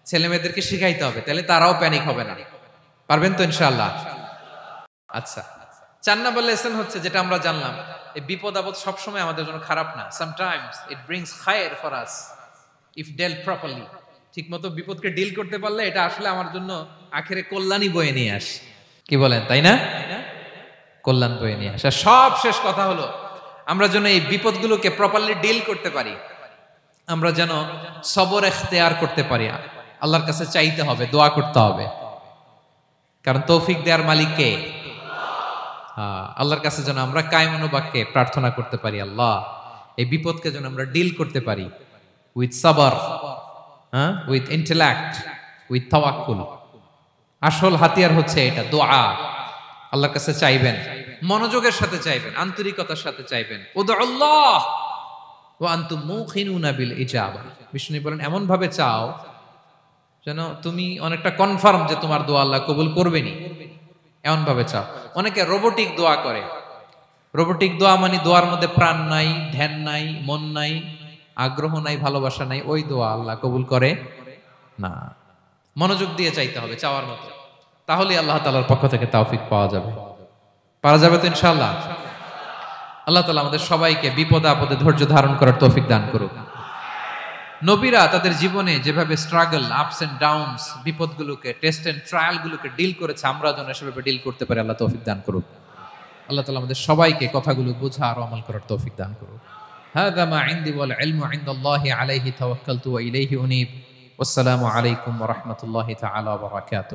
ছেলে মেয়েদেরকে শিখাইতে হবে, তাহলে তারাও প্যানিক হবে না। পারবেন তো ইনশাআল্লাহ? আচ্ছা, 4 নাম্বার লেসন হচ্ছে যেটা আমরা জানলাম, এই বিপদ আপদ সবসময় আমাদের জন্য খারাপ না। Sometimes it brings khair for us if dealt properly. ঠিক মতো বিপদকে ডিল করতে পারলে এটা আসলে আমার জন্য আখেরে কল্যাণই বয়ে নিয়ে আসে। কি বলেন, তাই না? কল্যাণ বয়ে নিয়ে আসে। সব শেষ কথা হলো আমরা যেন এই বিপদগুলোকে প্রপারলি ডিল করতে পারি, আমরা যেন সবর ইখতিয়ার করতে পারি। আল্লাহর কাছে চাইতে হবে, দোয়া করতে হবে, কারণ তৌফিক দেওয়ার মালিক কে? আল্লাহর কাছে যেন আমরা কায়মনোবাক্যে প্রার্থনা করতে পারি, আল্লাহ এই বিপদকে যেন আমরা ডিল করতে পারি উইথ সাবর, উইথ ইন্টেলেক্ট, উইথ তাওয়াক্কুল। আসল হাতিয়ার হচ্ছে এটা, দোয়া। আল্লাহর কাছে চাইবেন, মনোযোগের সাথে চাইবেন, আন্তরিকতার সাথে চাইবেন। উদউল্লাহ ওয়া আনতুম মুখিনুনা বিল ইজাবা। বিষ্ণু বলেন এমন ভাবে চাও যেন তুমি অনেকটা কনফার্ম যে তোমার দোয়া আল্লাহ কবুল করবেনই, এমন ভাবে চাও। অনেকে রোবোটিক দোয়া করে। রোবোটিক দোয়া মানে দোয়ার মধ্যে প্রাণ নাই, ধ্যান নাই, মন নাই, আগ্রহ নাই, ভালোবাসা নাই। ওই দোয়া আল্লাহ কবুল করে না। মনোযোগ দিয়ে চাইতে হবে চাওয়ার মতো, তাহলে আল্লাহ তাআলার পক্ষ থেকে তৌফিক পাওয়া যাবে। পারা যাবে তো ইনশাআল্লাহ? আল্লাহ তাআলা আমাদের সবাইকে বিপদে আপদে ধৈর্য ধারণ করার তৌফিক দান করুক। নবীরা তাদের জীবনে যেভাবে স্ট্রাগল, আপস এন্ড ডাউনস, বিপদগুলোকে, টেস্ট এন্ড ট্রায়াল গুলোকে ডিল করেছে, আমরা যেন সেভাবে ডিল করতে পারি। আল্লাহ তৌফিক দান করুক। আল্লাহ তাআলা আমাদের সবাইকে কথাগুলো বোঝা আর আমল করার তৌফিক দান করুক। হাযা মা ইনদি ওয়াল ইলমু ইনদাল্লাহি আলাইহি তাওয়াক্কালতু ওয়া ইলাইহি উনীব। ওয়াসসালামু আলাইকুম ওয়া রাহমাতুল্লাহি তাআলা ওয়া বারাকাতুহু।